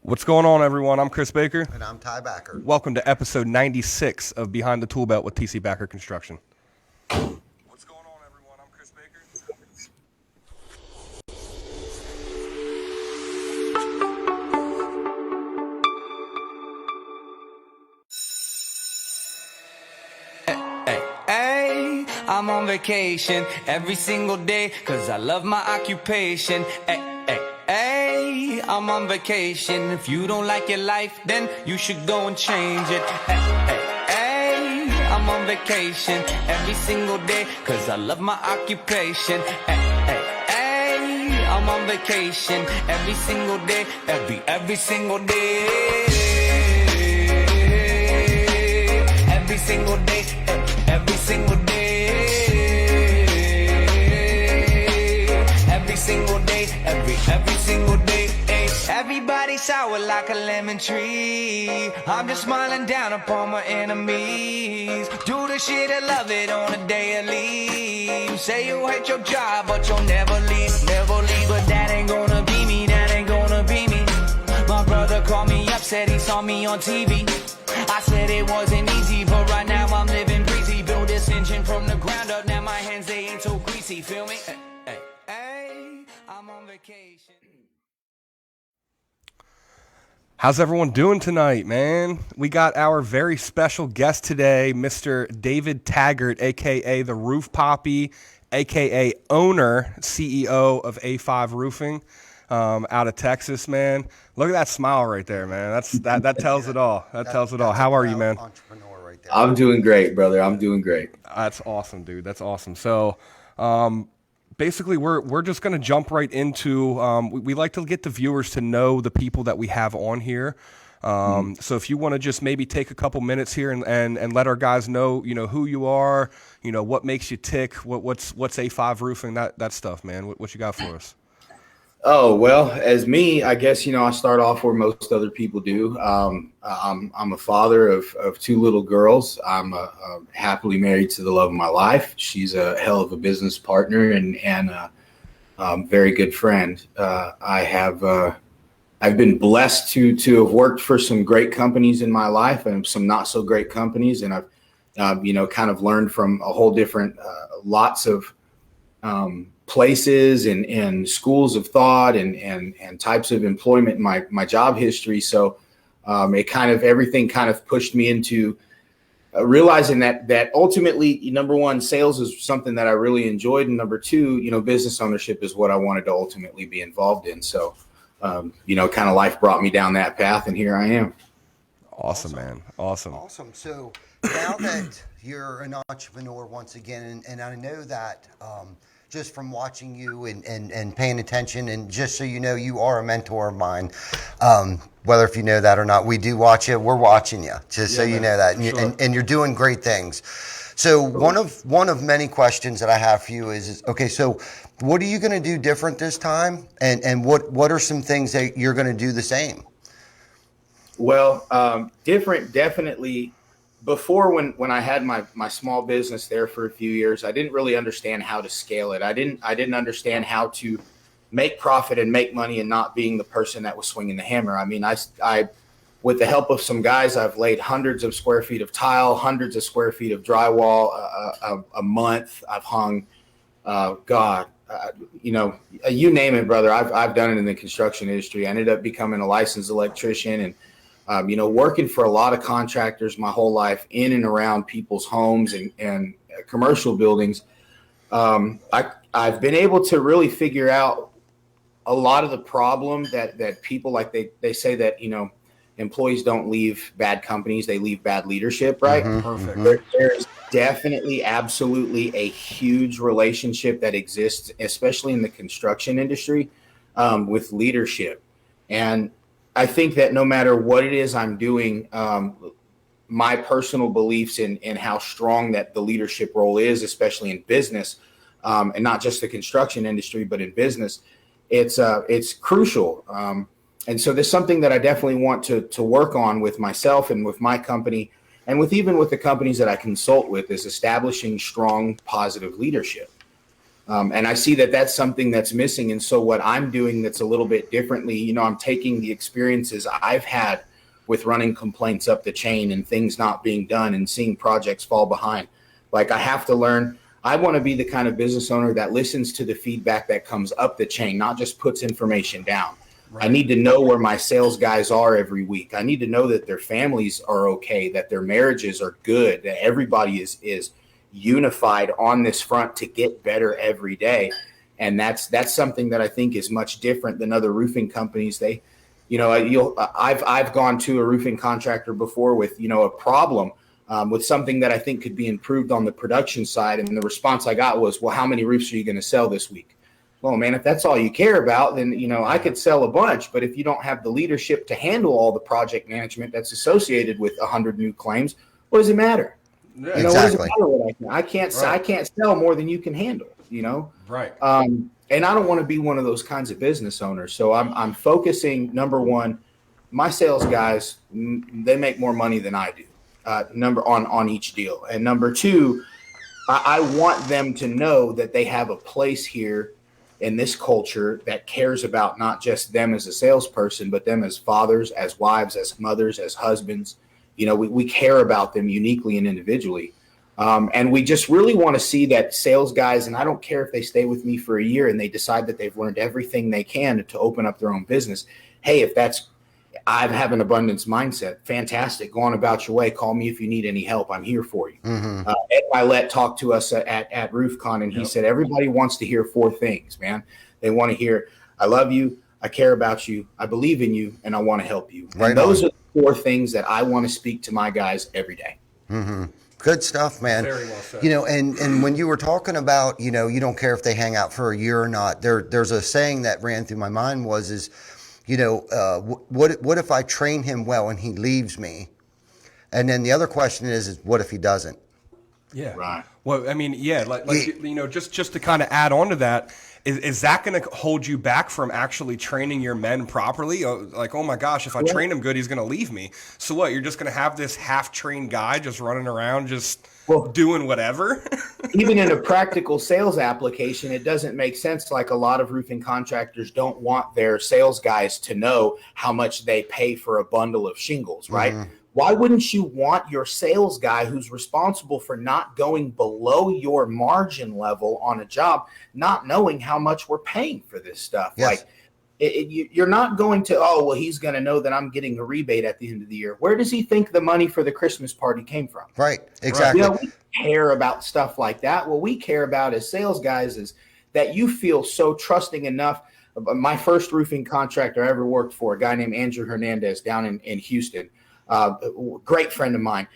What's going on, everyone? I'm Chris Baker. And I'm Ty Backer. Welcome to episode 96 of Behind the Tool Belt with TC Backer Construction. What's going on, everyone? I'm Chris Baker. Hey, I'm on vacation every single day, cause I love my occupation. Hey, I'm on vacation. If you don't like your life, then you should go and change it. Hey, I'm on vacation every single day, cause I love my occupation. Hey, I'm on vacation every single day, every single day. Every single day, every single day. Every single day, every single day. Everybody sour like a lemon tree. I'm just smiling down upon my enemies. Do the shit I love it on a daily. You say you hate your job, but you'll never leave, never leave. But that ain't gonna be me, that ain't gonna be me. My brother called me up, said he saw me on TV. I said it wasn't easy, but right now I'm living breezy. Build this engine from the ground up, now my hands, they ain't so greasy, feel me? Hey, I'm on vacation. How's everyone doing tonight, man? We got our very special guest today, Mr. David Taggart, a.k.a. the Roof Papi, a.k.a. owner, CEO of A5 Roofing. Out of Texas, man. Look at that smile right there, man. That tells it all. That tells it all. How are you, man? Entrepreneur right there. I'm doing great, brother. I'm doing great. That's awesome, dude. That's awesome. So, basically, we're just gonna jump right into. We like to get the viewers to know the people that we have on here. So if you want to just maybe take a couple minutes here and let our guys know, who you are, what makes you tick, what's A5 Roofing, that stuff, man. What you got for us? Oh, well, as me, I guess, I start off where most other people do. I'm a father of two little girls. I'm happily married to the love of my life. She's a hell of a business partner and a very good friend. I've been blessed to have worked for some great companies in my life and some not so great companies. And I've, kind of learned from a whole different, lots of, places and schools of thought and types of employment in my job history. So everything kind of pushed me into realizing that ultimately, number one, sales is something that I really enjoyed. And number two, business ownership is what I wanted to ultimately be involved in. So, kind of life brought me down that path and here I am. Awesome, man. Awesome. So now that you're an entrepreneur once again, and I know that, just from watching you and paying attention, and just so you know, you are a mentor of mine. Whether if you know that or not, we do watch you. We're watching you, just so you know that, and you're doing great things. So one of many questions that I have for you is okay. So what are you going to do different this time, and what are some things that you're going to do the same? Well, different, definitely. Before, when I had my small business there for a few years, I didn't really understand how to scale it. I didn't understand how to make profit and make money and not being the person that was swinging the hammer. I mean, I with the help of some guys, I've laid hundreds of square feet of tile, hundreds of square feet of drywall a month. I've hung, you name it, brother. I've done it in the construction industry. I ended up becoming a licensed electrician and working for a lot of contractors my whole life in and around people's homes and commercial buildings. I've been able to really figure out a lot of the problem that people, like they say that, employees don't leave bad companies, they leave bad leadership, right? Mm-hmm. Perfect. There's definitely, absolutely a huge relationship that exists, especially in the construction industry, with leadership. And I think that no matter what it is I'm doing, my personal beliefs in how strong that the leadership role is, especially in business, and not just the construction industry, but in business, it's crucial. And so there's something that I definitely want to work on with myself and with my company, and with even with the companies that I consult with, is establishing strong, positive leadership. And I see that that's something that's missing. And so what I'm doing that's a little bit differently, you know, I'm taking the experiences I've had with running complaints up the chain and things not being done and seeing projects fall behind. Like, I have to learn. I want to be the kind of business owner that listens to the feedback that comes up the chain, not just puts information down. Right. I need to know where my sales guys are every week. I need to know that their families are okay, that their marriages are good, that everybody is unified on this front to get better every day. And that's something that I think is much different than other roofing companies. They, you know, I've gone to a roofing contractor before with, you know, a problem with something that I think could be improved on the production side. And the response I got was, well, how many roofs are you going to sell this week? Well, man, if that's all you care about, then, you know, I could sell a bunch. But if you don't have the leadership to handle all the project management that's associated with 100 new claims, what does it matter? Yeah. You know, Exactly. what does it matter what I can't sell more than you can handle, you know? Right. And I don't want to be one of those kinds of business owners. So I'm focusing, number one, my sales guys, they make more money than I do, on each deal. And number two, I want them to know that they have a place here in this culture that cares about not just them as a salesperson, but them as fathers, as wives, as mothers, as husbands. You know, we care about them uniquely and individually. And we just really want to see that sales guys, and I don't care if they stay with me for a year and they decide that they've learned everything they can to open up their own business. Hey, if that's, I have an abundance mindset. Fantastic. Go on about your way. Call me if you need any help. I'm here for you. Mm-hmm. Ed Milet talked to us at RoofCon, and he said, everybody wants to hear four things, man. They want to hear, I love you, I care about you, I believe in you, and I want to help you. Right. And those are the four things that I want to speak to my guys every day. Mm-hmm. Good stuff, man. Very well said. You know, and when you were talking about, you know, you don't care if they hang out for a year or not, there's a saying that ran through my mind is, you know, what if I train him well and he leaves me? And then the other question is what if he doesn't? Yeah. Right. Well, I mean, yeah, like you know, just to kind of add on to that, is that going to hold you back from actually training your men properly? Like, oh my gosh, if I train him good, he's going to leave me. So what? You're just going to have this half-trained guy just running around, just doing whatever? Even in a practical sales application, it doesn't make sense. Like, a lot of roofing contractors don't want their sales guys to know how much they pay for a bundle of shingles, right? Mm-hmm. Why wouldn't you want your sales guy, who's responsible for not going below your margin level on a job, not knowing how much we're paying for this stuff? Yes. Like, you're not going to, oh, well, he's going to know that I'm getting a rebate at the end of the year. Where does he think the money for the Christmas party came from? Right. Exactly. You know, we care about stuff like that. What we care about as sales guys is that you feel so trusting enough. My first roofing contractor I ever worked for, a guy named Andrew Hernandez down in Houston, great friend of mine.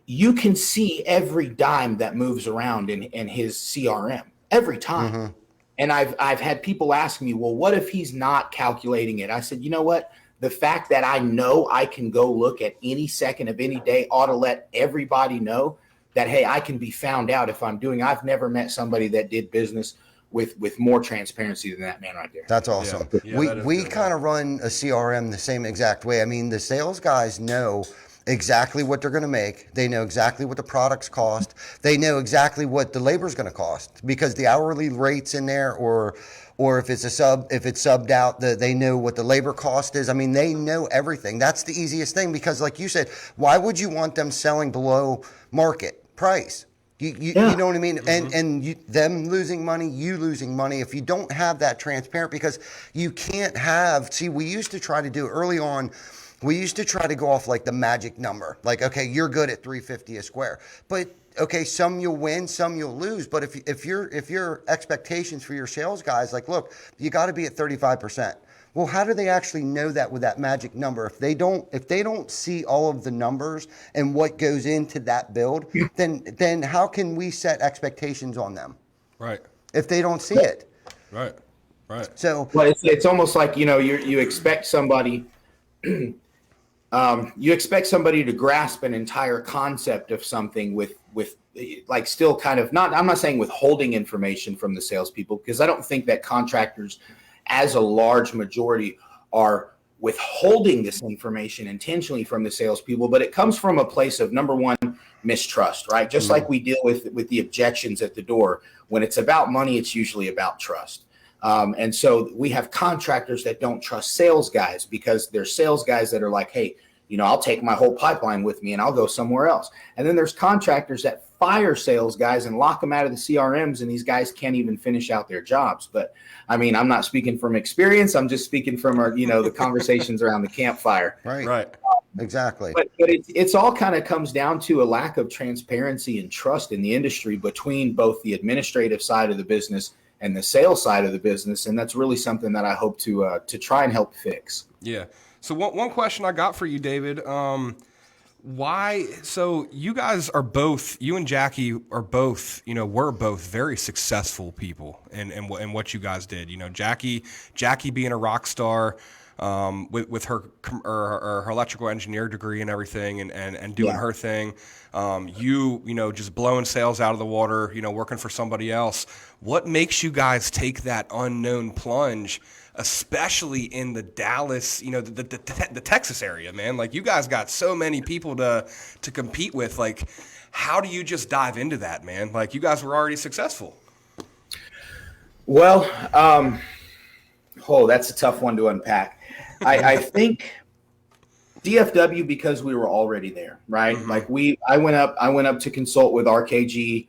You can see every dime that moves around in his CRM every time. Mm-hmm. And I've had people ask me, well, what if he's not calculating it? I said, you know what? The fact that I know I can go look at any second of any day ought to let everybody know that, hey, I can be found out if I'm doing. I've never met somebody that did business with more transparency than that man right there. That's awesome. Yeah, we kind of run a CRM the same exact way. I mean, the sales guys know exactly what they're going to make. They know exactly what the products cost. They know exactly what the labor is going to cost because the hourly rates in there, or if it's subbed out, they know what the labor cost is. I mean, they know everything. That's the easiest thing because, like you said, why would you want them selling below market price? You know what I mean? Mm-hmm. And them losing money, you losing money if you don't have that transparent, because you can't have, see, we used to try to do early on, we used to try to go off like the magic number. Like, okay, you're good at $350 a square. But okay, some you'll win, some you'll lose. But if your expectations for your sales guys, like, look, you got to be at 35%. Well, how do they actually know that with that magic number? If they don't see all of the numbers and what goes into that build, then how can we set expectations on them? Right. If they don't see it. Right. Right. So, well, it's almost like, you know, you expect somebody to grasp an entire concept of something with like still kind of not, I'm not saying withholding information from the salespeople, because I don't think that contractors as a large majority are withholding this information intentionally from the salespeople, but it comes from a place of, number one, mistrust, right? Just like we deal with the objections at the door. When it's about money, it's usually about trust. And so we have contractors that don't trust sales guys because they're sales guys that are like, hey, I'll take my whole pipeline with me and I'll go somewhere else. And then there's contractors that fire sales guys and lock them out of the CRMs, and these guys can't even finish out their jobs. But I mean, I'm not speaking from experience. I'm just speaking from our, the conversations around the campfire. Right. Exactly. But it's all kind of comes down to a lack of transparency and trust in the industry between both the administrative side of the business and the sales side of the business. And that's really something that I hope to try and help fix. Yeah. So one question I got for you, David, why? So you guys are both, you and Jackie are both, we're both very successful people in what you guys did. Jackie being a rock star, with her electrical engineer degree and everything, and doing her thing. Just blowing sales out of the water, working for somebody else. What makes you guys take that unknown plunge, especially in the Dallas, the Texas area, man? Like, you guys got so many people to compete with. Like, how do you just dive into that, man? Like, you guys were already successful. Well, that's a tough one to unpack. I think DFW, because we were already there, right? Mm-hmm. Like I went up to consult with RKG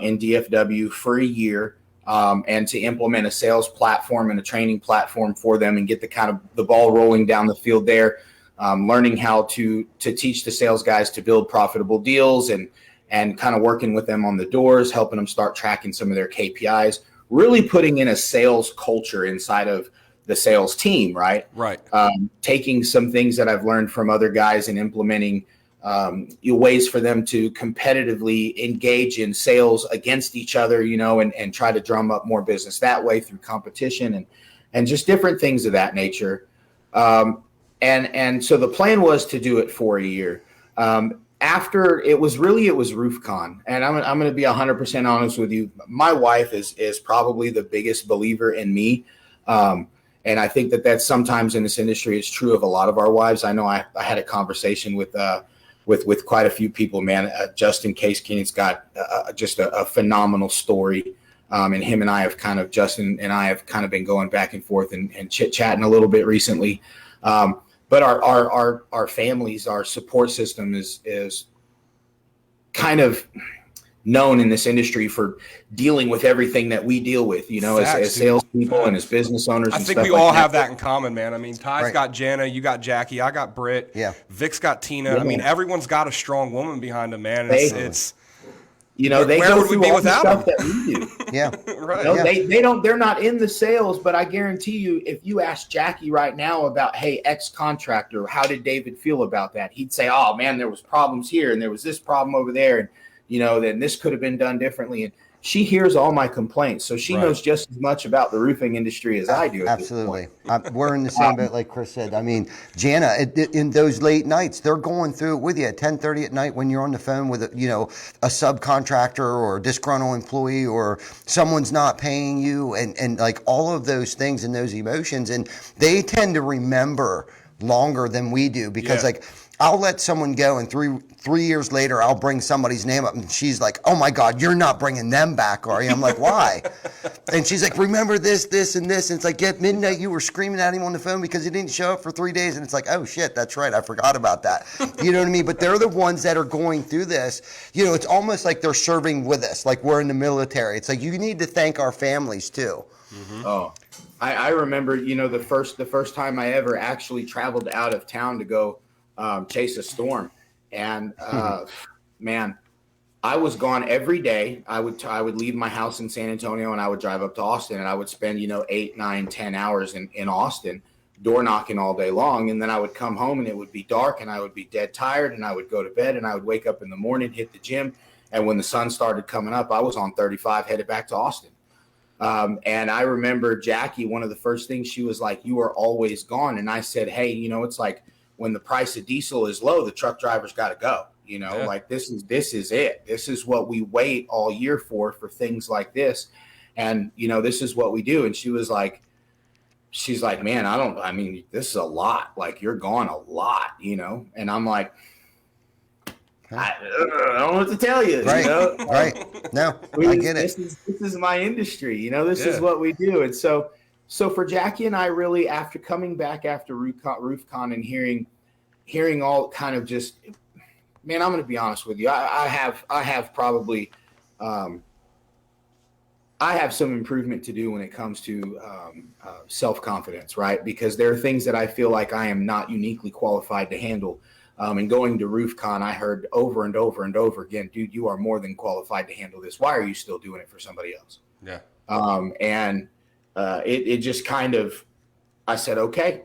in DFW for a year, and to implement a sales platform and a training platform for them and get the ball rolling down the field there, learning how to teach the sales guys to build profitable deals and kind of working with them on the doors, helping them start tracking some of their KPIs, really putting in a sales culture inside of the sales team, right? Right. Taking some things that I've learned from other guys and implementing ways for them to competitively engage in sales against each other, and try to drum up more business that way through competition and just different things of that nature. And so the plan was to do it for a year. After it was RoofCon, and I'm going to be 100% honest with you. My wife is probably the biggest believer in me. And I think that's sometimes in this industry is true of a lot of our wives. I know I had a conversation with quite a few people, man. Justin Case Keeney's got just a phenomenal story. And Justin and I have kind of been going back and forth and chit-chatting a little bit recently. But our families, our support system is kind of known in this industry for dealing with everything that we deal with, as salespeople and as business owners. I think we all have that in common, man. I mean, Ty's got Jana, you got Jackie, I got Britt, Vic's got Tina. Yeah. I mean, everyone's got a strong woman behind them, man. It's they where go would we through be all without the stuff them? that we do. Yeah. Right. They're not in the sales, but I guarantee you, if you ask Jackie right now about, hey, X contractor, how did David feel about that? He'd say, oh man, there was problems here and there was this problem over there. And then this could have been done differently. And she hears all my complaints. So she knows just as much about the roofing industry as I do. Absolutely. We're in the same boat, like Chris said. I mean, Jana, in those late nights, they're going through it with you at 10:30 at night when you're on the phone with a subcontractor or a disgruntled employee or someone's not paying you and like all of those things and those emotions. And they tend to remember longer than we do because I'll let someone go and three years later, I'll bring somebody's name up and she's like, oh my God, you're not bringing them back, are you? I'm like, why? And she's like, remember this, this, and this. And it's like at midnight, you were screaming at him on the phone because he didn't show up for 3 days. And it's like, oh shit, that's right. I forgot about that. You know what I mean? But they're the ones that are going through this. It's almost like they're serving with us. Like we're in the military. It's like, you need to thank our families too. Mm-hmm. Oh, I remember, the first time I ever actually traveled out of town to go chase a storm. And man, I was gone every day. I would leave my house in San Antonio and I would drive up to Austin and I would spend, 8, 9, 10 hours in Austin door knocking all day long. And then I would come home and it would be dark and I would be dead tired and I would go to bed and I would wake up in the morning, hit the gym. And when the sun started coming up, I was on 35 headed back to Austin. And I remember Jackie, one of the first things she was like, you are always gone. And I said, hey, it's like, when the price of diesel is low, the truck driver's got to go, like this is it. This is what we wait all year for things like this. And, this is what we do. And she was like, she's like, man, I mean, this is a lot. Like, you're gone a lot, you know? And I'm like, I don't know what to tell you. Right. You know? Right. No, I get it. This is my industry, you know, this Yeah. is what we do. And so for Jackie and I, really, after coming back after RoofCon and hearing all kind of just, man, I'm going to be honest with you. I have probably, I have some improvement to do when it comes to self-confidence, right? Because there are things that I feel like I am not uniquely qualified to handle. And going to RoofCon, I heard over and over and over again, dude, you are more than qualified to handle this. Why are you still doing it for somebody else? Yeah. It just kind of, I said, okay,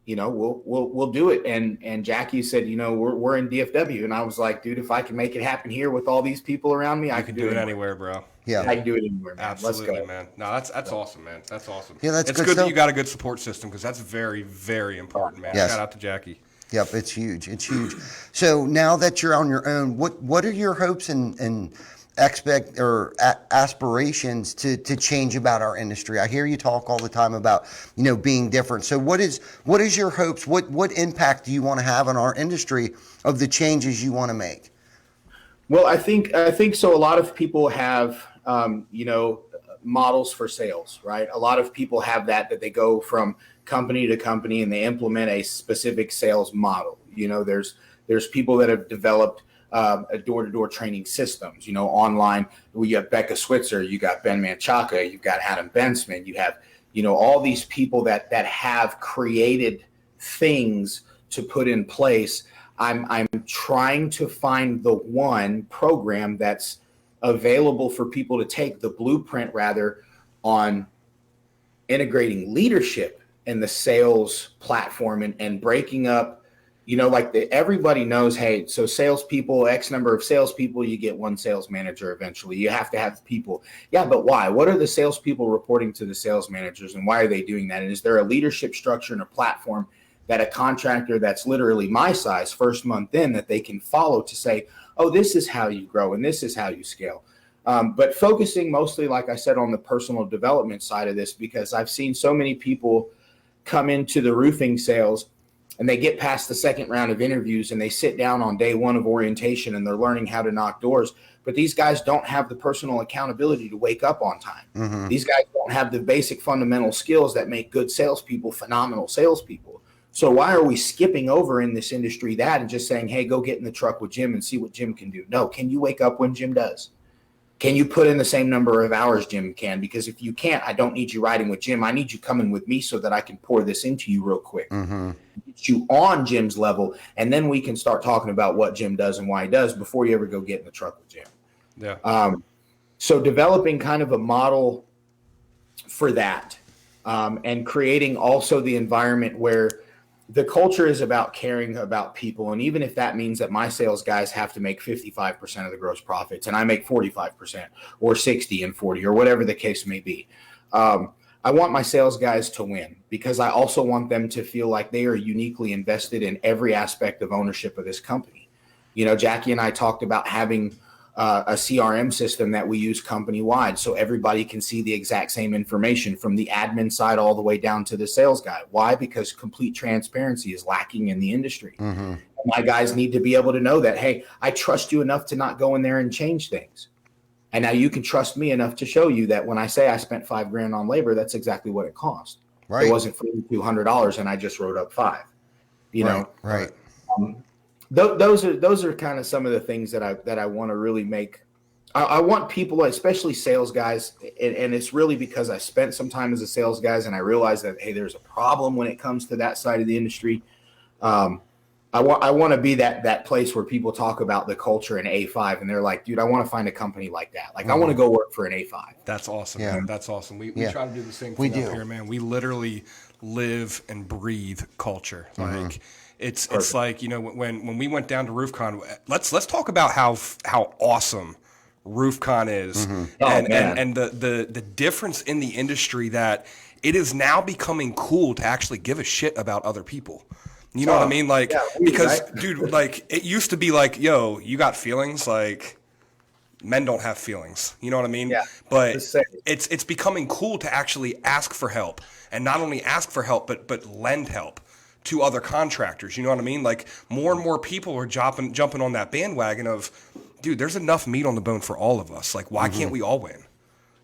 you know, we'll do it. And Jackie said, you know, we're in DFW. And I was like, dude, if I can make it happen here with all these people around me, I can do it anywhere, bro. Yeah. I can do it anywhere, man. Absolutely, Let's go. man. No, that's awesome, man. That's awesome. Yeah, that's it's good good that stuff. you got a good support system, because that's very, very important, man. Yes. Shout out to Jackie. Yep, it's huge. It's huge. So now that you're on your own, what are your hopes and aspirations to change about our industry? I hear you talk all the time about, you know, being different. So what is your hopes? What impact do you want to have on our industry of the changes you want to make? Well, I think so. A lot of people have, you know, models for sales, right? A lot of people have that they go from company to company and they implement a specific sales model. You know, there's people that have developed a door-to-door training systems, you know, online. You have Becca Switzer, you got Ben Manchaka, you've got Adam Bensman, you have, you know, all these people that have created things to put in place. I'm trying to find the one program that's available for people to take, the blueprint rather, on integrating leadership in the sales platform and breaking up, you know, like everybody knows, hey, so salespeople, X number of salespeople, you get one sales manager eventually. You have to have people. Yeah, but why? What are the salespeople reporting to the sales managers, and why are they doing that? And is there a leadership structure and a platform that a contractor that's literally my size, first month in, that they can follow to say, oh, this is how you grow and this is how you scale? But focusing mostly, like I said, on the personal development side of this, because I've seen so many people come into the roofing sales and they get past the second round of interviews and they sit down on day one of orientation and they're learning how to knock doors. But these guys don't have the personal accountability to wake up on time. Mm-hmm. These guys don't have the basic fundamental skills that make good salespeople phenomenal salespeople. So why are we skipping over in this industry that and just saying, hey, go get in the truck with Jim and see what Jim can do? No, can you wake up when Jim does? Can you put in the same number of hours Jim can? Because if you can't, I don't need you riding with Jim. I need you coming with me so that I can pour this into you real quick. Mm-hmm. Get you on Jim's level, and then we can start talking about what Jim does and why he does before you ever go get in the truck with Jim. Yeah. So developing kind of a model for that, and creating also the environment where the culture is about caring about people. And even if that means that my sales guys have to make 55% of the gross profits and I make 45% or 60 and 40 or whatever the case may be. I want my sales guys to win, because I also want them to feel like they are uniquely invested in every aspect of ownership of this company. You know, Jackie and I talked about having a CRM system that we use company-wide, so everybody can see the exact same information from the admin side all the way down to the sales guy. Why? Because complete transparency is lacking in the industry. Mm-hmm. My guys need to be able to know that, hey, I trust you enough to not go in there and change things. And now you can trust me enough to show you that when I say I spent $5,000 on labor, that's exactly what it cost. Right. It wasn't $4,200 and I just wrote up $5,000. You know? Right. Those are kind of some of the things that I want to really make. I want people, especially sales guys, and it's really because I spent some time as a sales guys and I realized that, hey, there's a problem when it comes to that side of the industry. I want to be that place where people talk about the culture in A5 and they're like, dude, I want to find a company like that. Like, I want to go work for an A5. That's awesome. Yeah. Man. That's awesome. We try to do the same thing up here, man. We literally live and breathe culture. Mm-hmm. Like, it's like, you know, when we went down to RoofCon, let's talk about how awesome RoofCon is. Mm-hmm. And the difference in the industry, that it is now becoming cool to actually give a shit about other people. You know what I mean? Like, because, dude, like, it used to be like, yo, you got feelings? Like, men don't have feelings. You know what I mean? Yeah. But The same. it's becoming cool to actually ask for help, and not only ask for help, but lend help to other contractors. You know what I mean? Like more and more people are jumping on that bandwagon of, dude, there's enough meat on the bone for all of us. Like, why can't we all win?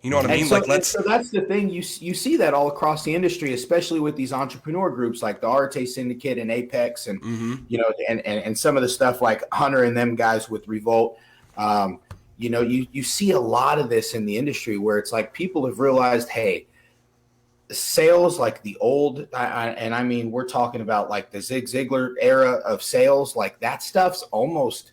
You know what I mean? And so, Like, let's. so that's the thing. You see that all across the industry, especially with these entrepreneur groups like the Arte Syndicate and Apex, and you know, and some of the stuff like Hunter and them guys with Revolt. You know, you see a lot of this in the industry where it's like people have realized, hey, sales like the old, and I mean, we're talking about like the Zig Ziglar era of sales, like that stuff's almost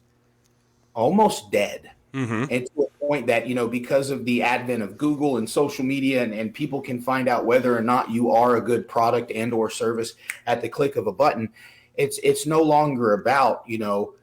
dead. And to a point that, you know, because of the advent of Google and social media, and people can find out whether or not you are a good product and or service at the click of a button, it's no longer about, you know,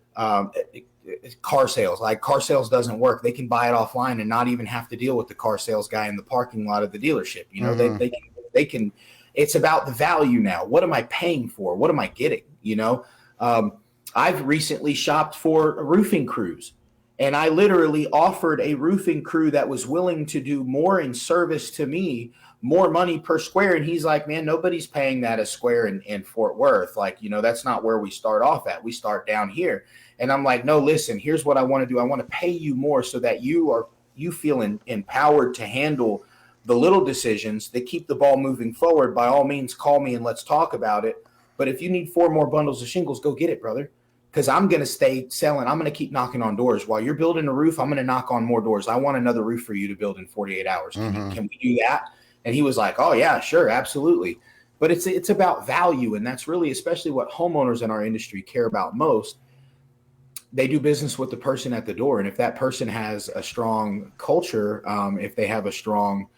car sales. Like car sales doesn't work. They can buy it offline and not even have to deal with the car sales guy in the parking lot of the dealership. You know, they can, it's about the value now. What am I paying for? What am I getting? You know, I've recently shopped for roofing crews, and I literally offered a roofing crew that was willing to do more in service to me, more money per square. And he's like, man, nobody's paying that a square in Fort Worth. Like, you know, that's not where we start off at. We start down here. And I'm like, no, listen, here's what I want to do. I want to pay you more so that you feel empowered to handle the little decisions that keep the ball moving forward. By all means, call me and let's talk about it. But if you need 4 more bundles of shingles, go get it, brother. Because I'm going to stay selling. I'm going to keep knocking on doors. While you're building a roof, I'm going to knock on more doors. I want another roof for you to build in 48 hours. Can we do that? And he was like, oh, yeah, sure, absolutely. But it's about value, and that's really especially what homeowners in our industry care about most. They do business with the person at the door. And if that person has a strong culture, if they have a strong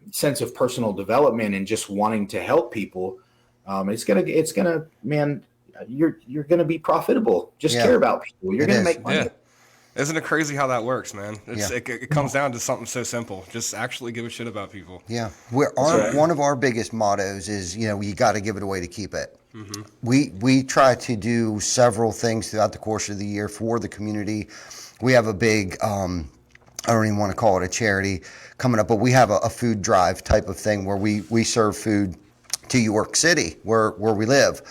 sense of personal development and just wanting to help people, it's gonna, man, you're gonna be profitable. Just care about people. You're gonna make money. Yeah. Isn't it crazy how that works, man? It comes down to something so simple. Just actually give a shit about people. Yeah. One of our biggest mottos is, you know, you got to give it away to keep it. We try to do several things throughout the course of the year for the community. We have a big, I don't even want to call it a charity coming up, but we have a food drive type of thing where we serve food to York City, where we live.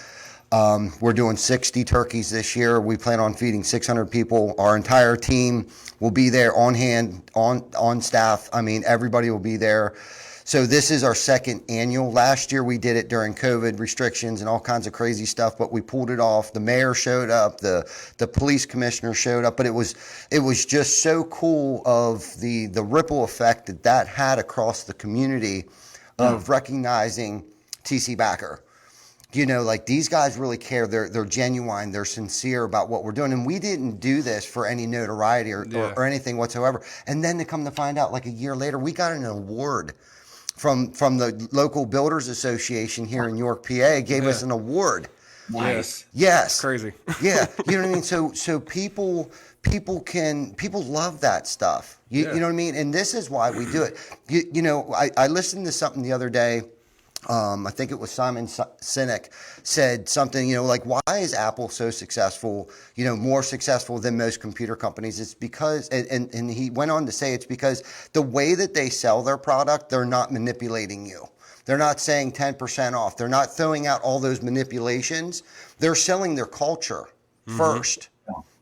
We're doing 60 turkeys this year. We plan on feeding 600 people. Our entire team will be there on hand, on staff. I mean, everybody will be there. So this is our second annual. Last year we did it during COVID restrictions and all kinds of crazy stuff, but we pulled it off. The mayor showed up, the police commissioner showed up, but it was just so cool of the ripple effect that had across the community of recognizing TC Backer. You know, like these guys really care. They're genuine. They're sincere about what we're doing. And we didn't do this for any notoriety or anything whatsoever. And then to come to find out, like a year later, we got an award from the local builders association here in York, PA, gave us an award. Nice. Yes. Crazy. Yeah. You know what I mean? So people love that stuff. You know what I mean? And this is why we do it. You know, I listened to something the other day. I think it was Simon Sinek said something, you know, like, why is Apple so successful, you know, more successful than most computer companies? It's because, and he went on to say it's because the way that they sell their product, they're not manipulating you. They're not saying 10% off. They're not throwing out all those manipulations. They're selling their culture first,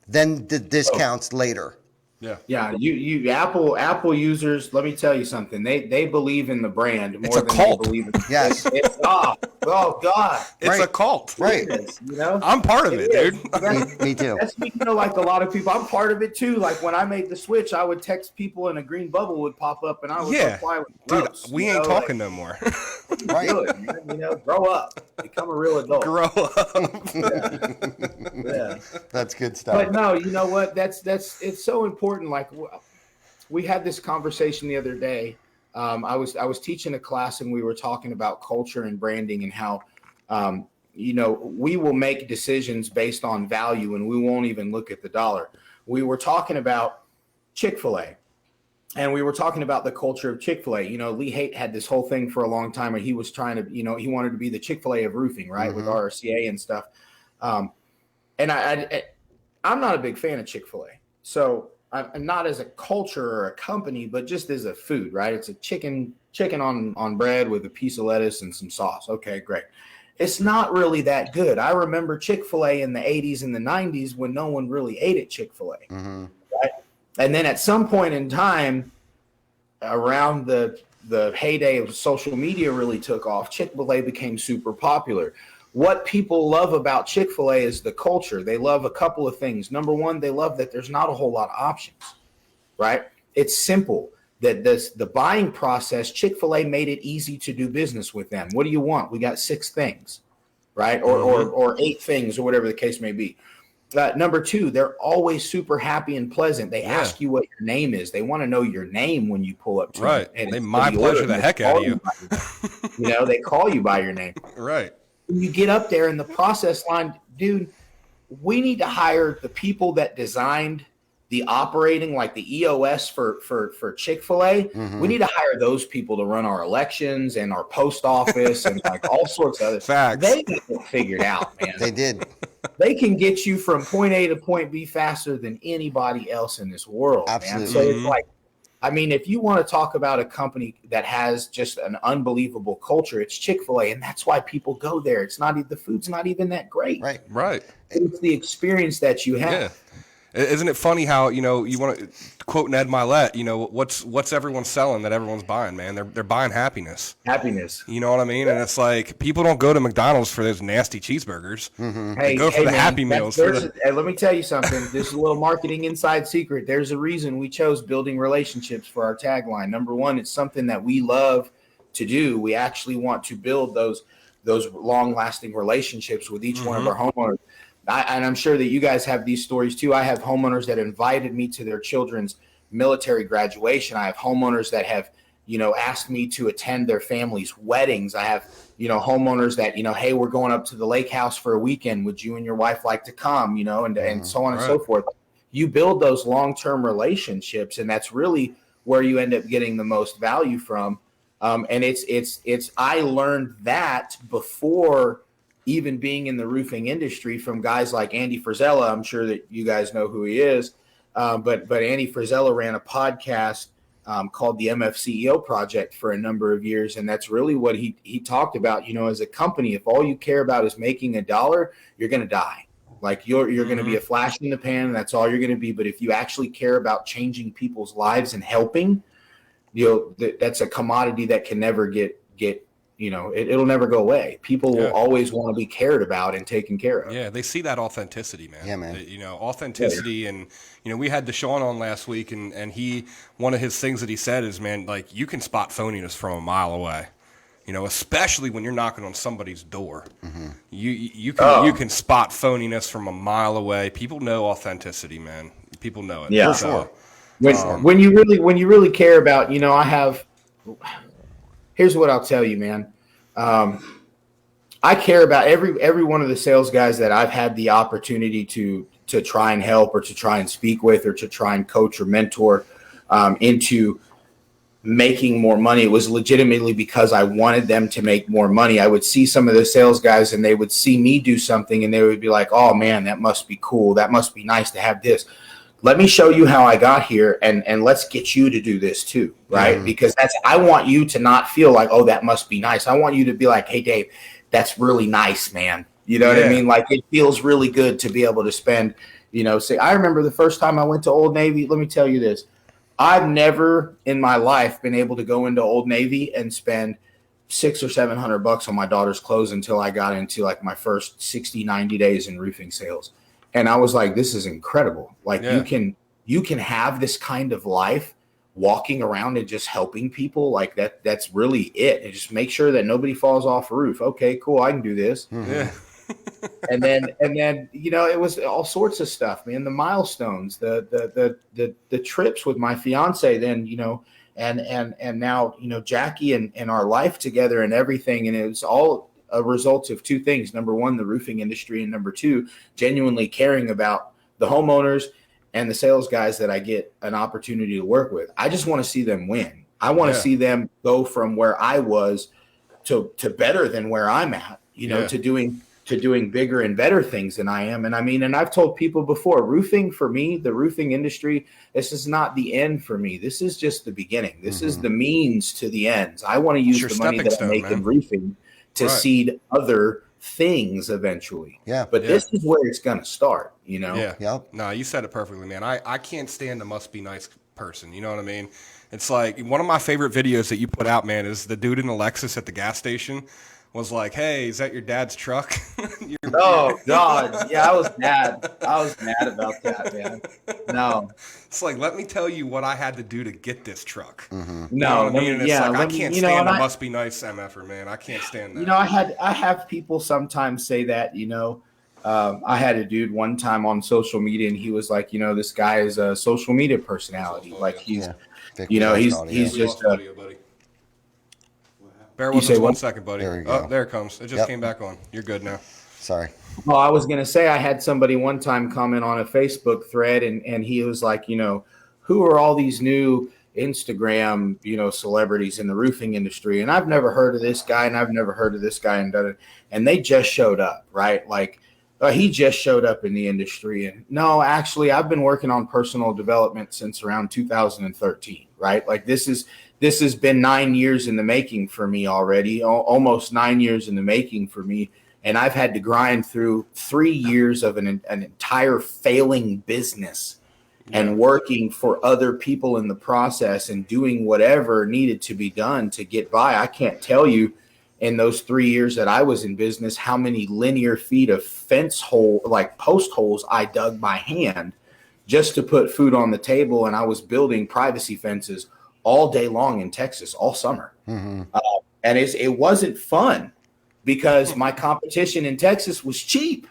then the discounts later. Yeah. You Apple users, let me tell you something. They believe in the brand more than cult. they believe in Yes. oh God. It's a cult. Right. You know? I'm part of it, dude. Me too. That's, you know, like a lot of people, I'm part of it too. Like when I made the switch, I would text people and a green bubble would pop up and I would reply with Dude, gross, we ain't talking no more. Right. Good, man. You know, grow up. Become a real adult. Grow up. Yeah. That's good stuff. But no, you know what? It's so important. Like we had this conversation the other day. I was teaching a class and we were talking about culture and branding and how, you know, we will make decisions based on value and we won't even look at the dollar. We were talking about Chick-fil-A and we were talking about the culture of Chick-fil-A. You know, Lee Haight had this whole thing for a long time where he was trying to, you know, he wanted to be the Chick-fil-A of roofing, right? With RCA and stuff. And I'm not a big fan of Chick-fil-A. So not as a culture or a company, but just as a food, right? It's a chicken on bread with a piece of lettuce and some sauce. Okay, great. It's not really that good. I remember Chick-fil-A in the 80s and the 90s when no one really ate at Chick-fil-A. Right? And then at some point in time, around the heyday of social media really took off, Chick-fil-A became super popular. What people love about Chick-fil-A is the culture. They love a couple of things. Number one, they love that there's not a whole lot of options, right? It's simple. That the buying process, Chick-fil-A made it easy to do business with them. What do you want? We got 6 things, right? Or 8 things, or whatever the case may be. Number two, they're always super happy and pleasant. They ask you what your name is. They want to know your name when you pull up to them. And they my pleasure the heck out of you. You know, they call you by your name. Right. When you get up there in the process line, dude, we need to hire the people that designed the operating, like the EOS for Chick-fil-A. We need to hire those people to run our elections and our post office and like all sorts of other facts. They got it figured out, man. They did. They can get you from point A to point B faster than anybody else in this world. Absolutely. Man. So it's like, I mean, if you want to talk about a company that has just an unbelievable culture, it's Chick-fil-A, and that's why people go there. It's not the food's not even that great. Right. It's the experience that you have. Yeah. Isn't it funny how, you want to quote Ned Milet, what's everyone selling that everyone's buying, man? They're buying happiness. Happiness. You know what I mean? And it's like people don't go to McDonald's for those nasty cheeseburgers. They go for the man, Happy Meals. Let me tell you something. This is a little marketing inside secret. There's a reason we chose building relationships for our tagline. Number one, it's something that we love to do. We actually want to build those long-lasting relationships with each one of our homeowners. And I'm sure that you guys have these stories too. I have homeowners that invited me to their children's military graduation. I have homeowners that have, asked me to attend their family's weddings. I have, homeowners that, hey, we're going up to the lake house for a weekend. Would you and your wife like to come, and so on and so forth. You build those long-term relationships, and that's really where you end up getting the most value from. And I learned that before even being in the roofing industry from guys like Andy Frisella. I'm sure that you guys know who he is. But Andy Frisella ran a podcast called the MF Project for a number of years. And that's really what he talked about, as a company, if all you care about is making $1, you're going to die. Like you're going to be a flash in the pan. And that's all you're going to be. But if you actually care about changing people's lives and helping, that's a commodity that can never get it'll never go away. People will always want to be cared about and taken care of. Yeah, they see that authenticity, man. Yeah, man. Authenticity. And, we had Deshaun on last week, and one of his things that he said is, man, like, you can spot phoniness from a mile away, especially when you're knocking on somebody's door. You can spot phoniness from a mile away. People know authenticity, man. People know it. Yeah, for sure. When you really care about, here's what I'll tell you, man. I care about every one of the sales guys that I've had the opportunity to try and help or to try and speak with or to try and coach or mentor into making more money. It was legitimately because I wanted them to make more money. I would see some of the sales guys and they would see me do something and they would be like, oh man, that must be cool. That must be nice to have this. Let me show you how I got here and let's get you to do this too, right? Because I want you to not feel like, oh, that must be nice. I want you to be like, hey, Dave, that's really nice, man. You know what I mean? Like it feels really good to be able to spend, say, I remember the first time I went to Old Navy. Let me tell you this. I've never in my life been able to go into Old Navy and spend $600 or $700 on my daughter's clothes until I got into like my first 60, 90 days in roofing sales. And I was like, this is incredible. Like you can have this kind of life walking around and just helping people like that. That's really it. And just make sure that nobody falls off a roof. Okay, cool. I can do this. Yeah. and then, it was all sorts of stuff, man. The milestones, the trips with my fiance, then, and now, Jackie and our life together and everything. And it was all a result of two things. Number one, the roofing industry. And number two, genuinely caring about the homeowners and the sales guys that I get an opportunity to work with. I just want to see them win. I want to see them go from where I was to better than where I'm at, to doing to doing bigger and better things than I am. And I mean, and I've told people before, roofing for me, the roofing industry, this is not the end for me. This is just the beginning. This is the means to the ends. I want to use the money that I make in roofing to seed other things eventually. But this is where it's going to start, you know? No, you said it perfectly, man. I can't stand the must be nice person. You know what I mean? It's like one of my favorite videos that you put out, man, is the dude in a Lexus at the gas station was like, "Hey, is that your dad's truck?" Oh God, yeah, I was mad. I was mad about that, man. No, it's like, let me tell you what I had to do to get this truck. No, you know what I mean? It's like I can't stand the must be nice MFer, man. I can't stand that. You know, I have people sometimes say that. You know, I had a dude one time on social media, and he was like, you know, this guy is a social media personality. Like he's, you know, he's just a. Bear with us 1 second, buddy. There it comes. It just came back on. You're good now. Sorry. Well, I was going to say I had somebody one time comment on a Facebook thread, and he was like, you know, who are all these new Instagram, you know, celebrities in the roofing industry? And I've never heard of this guy, and I've never heard of this guy, and they just showed up, right? Like he just showed up in the industry. And no, actually, I've been working on personal development since around 2013, right? Like this has been 9 years in the making for me already, almost 9 years in the making for me. And I've had to grind through 3 years of an entire failing business and working for other people in the process and doing whatever needed to be done to get by. I can't tell you in those 3 years that I was in business how many linear feet of fence hole, like post holes I dug by hand just to put food on the table. And I was building privacy fences all day long in Texas all summer. And it wasn't fun because my competition in Texas was cheap.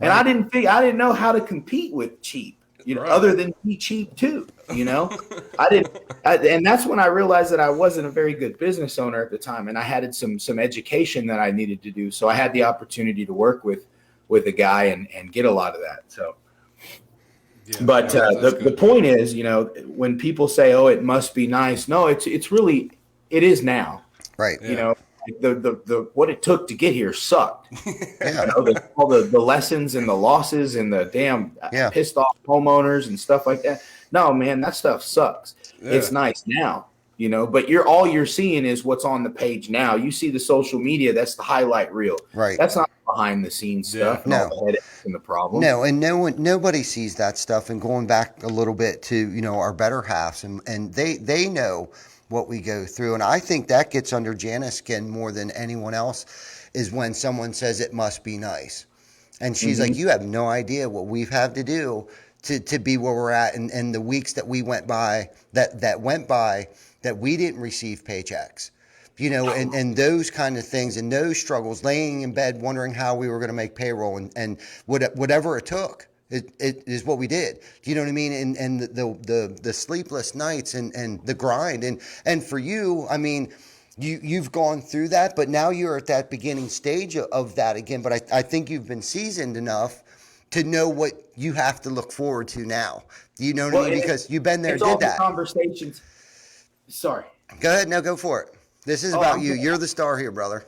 And I didn't know how to compete with cheap, you know, other than be cheap too, you know. And that's when I realized that I wasn't a very good business owner at the time. And I had some education that I needed to do. So I had the opportunity to work with a guy and get a lot of that. So but the point is, you know, when people say, "Oh, it must be nice," no, it's really, it is now, right? You know, the what it took to get here sucked. You know, all the lessons and the losses and the damn pissed off homeowners and stuff like that. No, man, that stuff sucks. It's nice now, you know, but all you're seeing is what's on the page now. You see the social media, that's the highlight reel, right? That's not behind the scenes stuff. No, the headaches and the problem. No, and nobody sees that stuff. And going back a little bit to, you know, our better halves, and they know what we go through. And I think that gets under Jana's skin more than anyone else is when someone says it must be nice. And she's like, you have no idea what we've had to do to be where we're at. And the weeks that we went by, that went by, that we didn't receive paychecks, you know, and those kind of things and those struggles, laying in bed, wondering how we were going to make payroll and whatever it took. It is what we did. Do you know what I mean? And the sleepless nights and the grind. And for you, I mean, you've gone through that, but now you're at that beginning stage of that again. But I think you've been seasoned enough to know what you have to look forward to now. You know what I mean? Because you've been there, did all that. Conversations. Sorry. Go ahead. No, go for it. This is about you. You're the star here, brother.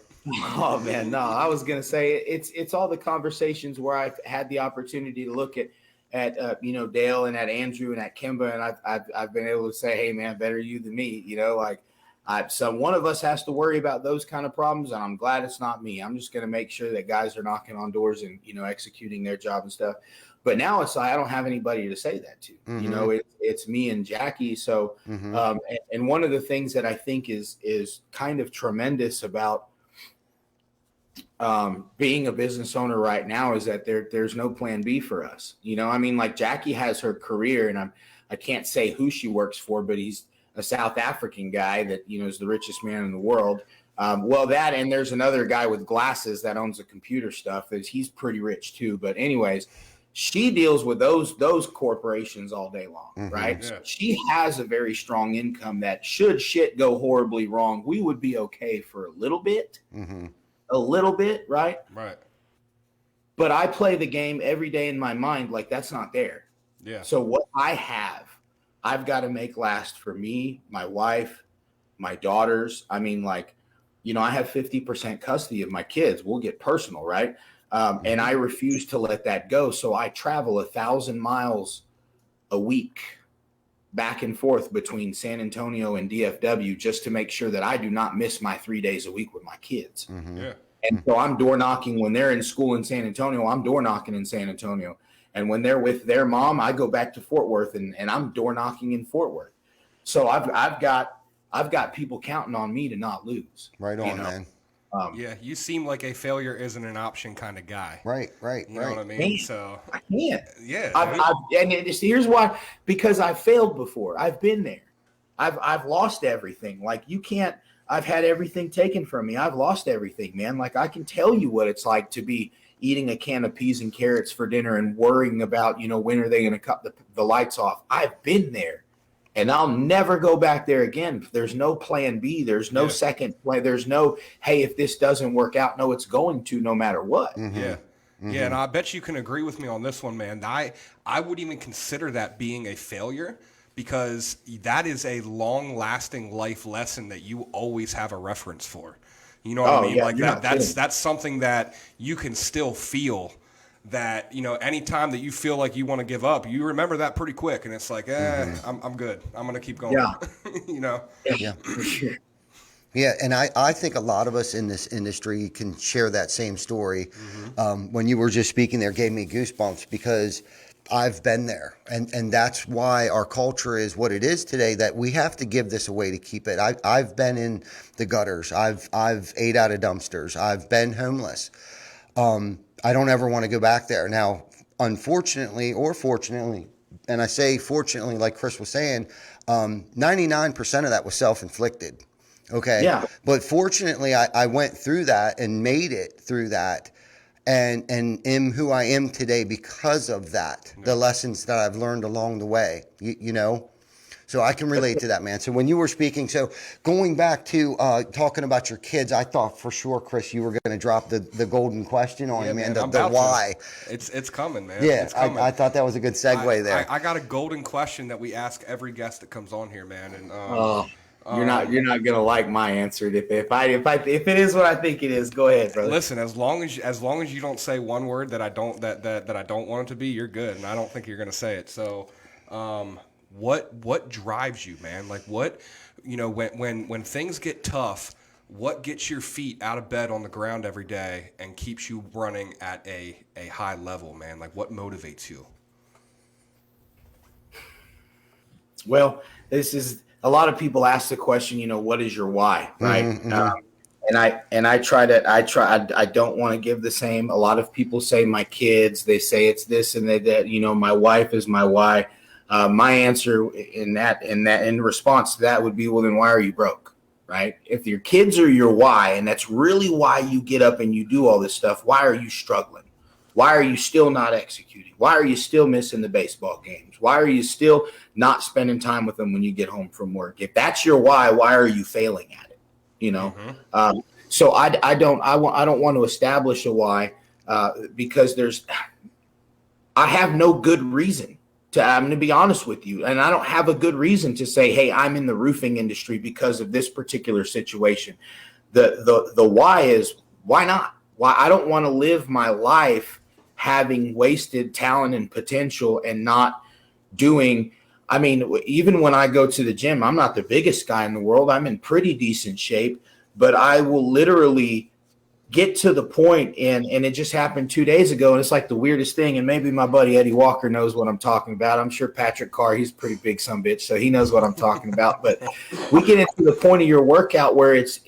Oh man, no, I was gonna say it's all the conversations where I've had the opportunity to look at you know, Dale and at Andrew and at Kimba, and I've been able to say, hey man, better you than me, you know, like so one of us has to worry about those kind of problems, and I'm glad it's not me. I'm just gonna make sure that guys are knocking on doors and, you know, executing their job and stuff. But now it's like I don't have anybody to say that to. You know, it's me and Jackie. So and one of the things that I think is kind of tremendous about being a business owner right now is that there's no plan B for us. You know, I mean, like Jackie has her career, and I can't say who she works for, but he's a South African guy that, you know, is the richest man in the world. Well, that, and there's another guy with glasses that owns the computer stuff. He's pretty rich too. But anyways, she deals with those corporations all day long, right? Yeah. So she has a very strong income that should shit go horribly wrong, we would be okay for a little bit. A little bit, right? Right. But I play the game every day in my mind like that's not there. Yeah. So what I have, I've got to make last for me, my wife, my daughters. I mean, like, you know, I have 50% custody of my kids. We'll get personal, right? And I refuse to let that go. So I travel 1,000 miles a week back and forth between San Antonio and DFW just to make sure that I do not miss my 3 days a week with my kids. Yeah. And so I'm door knocking when they're in school in San Antonio. I'm door knocking in San Antonio. And when they're with their mom, I go back to Fort Worth and I'm door knocking in Fort Worth. So I've got people counting on me to not lose. Right on, man. Yeah, you seem like a failure isn't an option kind of guy. Right. You know what I mean? Man, So I can't. yeah, And here's why: because I failed before. I've been there. I've lost everything. Like you can't. I've had everything taken from me. I've lost everything, man. Like I can tell you what it's like to be eating a can of peas and carrots for dinner and worrying about, when are they going to cut the lights off. I've been there, and I'll never go back there again. There's no plan B. There's no second plan. There's no, hey, if this doesn't work out, no, it's going to no matter what. Yeah. Yeah, and I bet you can agree with me on this one, man. I wouldn't even consider that being a failure because that is a long-lasting life lesson that you always have a reference for. You know what I mean? Yeah, like that's something that you can still feel that, anytime that you feel like you want to give up, you remember that pretty quick and it's like, I'm good. I'm going to keep going. Yeah. Yeah. Yeah, and I think a lot of us in this industry can share that same story. When you were just speaking there, gave me goosebumps because I've been there, and that's why our culture is what it is today. That we have to give this away to keep it. I've been in the gutters. I've ate out of dumpsters. I've been homeless. I don't ever want to go back there. Now, unfortunately or fortunately, and I say fortunately, like Chris was saying, 99% of that was self-inflicted. Okay. Yeah. But fortunately, I went through that and made it through that and am who I am today because of that, the lessons that I've learned along the way, So I can relate to that, man. So when you were speaking, so going back to talking about your kids, I thought for sure, Chris, you were going to drop the golden question on me, man, the why. It's coming, man. Yeah, it's coming. I thought that was a good segue there. I got a golden question that we ask every guest that comes on here, man. And you're not gonna like my answer. If it is what I think it is, go ahead, brother. Listen, as long as you don't say one word that I don't want it to be, you're good, and I don't think you're gonna say it. So, what drives you, man? Like what, when things get tough, what gets your feet out of bed on the ground every day and keeps you running at a high level, man? Like what motivates you? Well, this is. A lot of people ask the question, what is your why, right? And I don't want to give the same. A lot of people say my kids, they say it's this and that, my wife is my why. My answer in response to that would be, well, then why are you broke, right? If your kids are your why, and that's really why you get up and you do all this stuff, why are you struggling? Why are you still not executing? Why are you still missing the baseball games? Why are you still not spending time with them when you get home from work? If that's your why are you failing at it? So I don't want to establish a why because I have no good reason to. I'm going to be honest with you, and I don't have a good reason to say, hey, I'm in the roofing industry because of this particular situation. The why is why not? Why I don't want to live my life having wasted talent and potential and not doing. I mean, even when I go to the gym, I'm not the biggest guy in the world. I'm in pretty decent shape, but I will literally get to the point, and it just happened 2 days ago, and it's like the weirdest thing. And maybe my buddy Eddie Walker knows what I'm talking about. I'm sure Patrick Carr, he's a pretty big sumbitch, so he knows what I'm talking about. But we get into the point of your workout where it's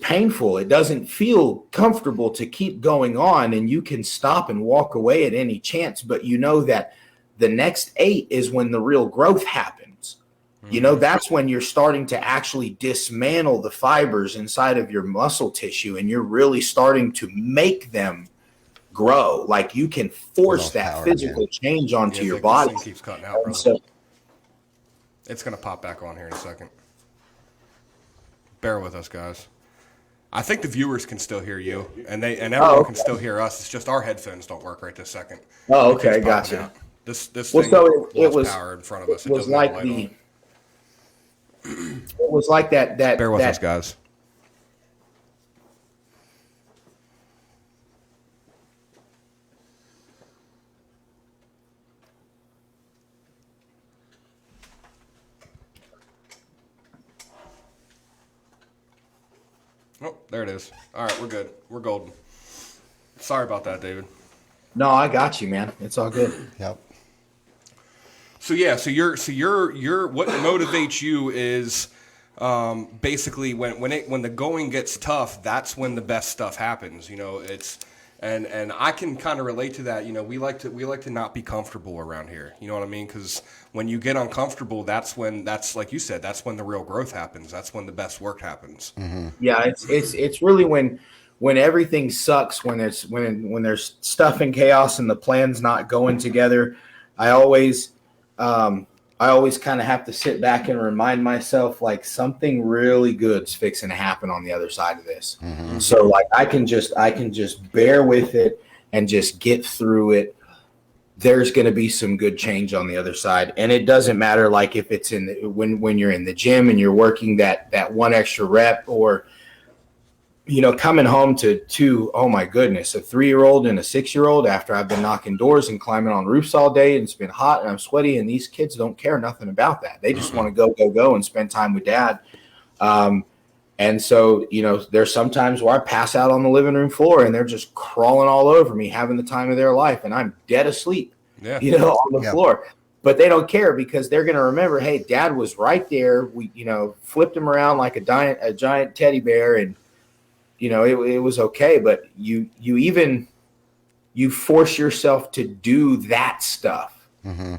painful. It doesn't feel comfortable to keep going on, and you can stop and walk away at any chance. But you know that the next 8 is when the real growth happens. That's when you're starting to actually dismantle the fibers inside of your muscle tissue, and you're really starting to make them grow. Like you can force that physical change onto your body. This thing keeps cutting out, brother. So, it's going to pop back on here in a second. Bear with us, guys. I think the viewers can still hear you, and everyone can still hear us. It's just our headphones don't work right this second. Oh, okay, gotcha. This well, thing so it lost was power in front of us. It was like it was like that. Bear with us, guys. Oh, there it is. All right, we're good. We're golden. Sorry about that, David. No, I got you, man. It's all good. Yep. So yeah, so you're what motivates you is basically when the going gets tough, that's when the best stuff happens. You know, it's and I can kind of relate to that. You know, we like to not be comfortable around here. You know what I mean? Because when you get uncomfortable, that's like you said, that's when the real growth happens. That's when the best work happens. Mm-hmm. Yeah, it's really when everything sucks, when there's stuff in chaos and the plan's not going together. I always kind of have to sit back and remind myself like something really good's fixing to happen on the other side of this. Mm-hmm. So like I can just bear with it and just get through it. There's going to be some good change on the other side. And it doesn't matter like if it's when you're in the gym and you're working that one extra rep, or you know, coming home to two, oh my goodness, a 3-year-old and a 6-year-old after I've been knocking doors and climbing on roofs all day, and it's been hot and I'm sweaty, and these kids don't care nothing about that. They just want to go and spend time with dad. And so, you know, there's sometimes where I pass out on the living room floor and they're just crawling all over me, having the time of their life, and I'm dead asleep, you know, on the floor. But they don't care because they're going to remember, hey, dad was right there. We, you know, flipped him around like a giant teddy bear, and you know, it was okay, but you force yourself to do that stuff. Mm-hmm.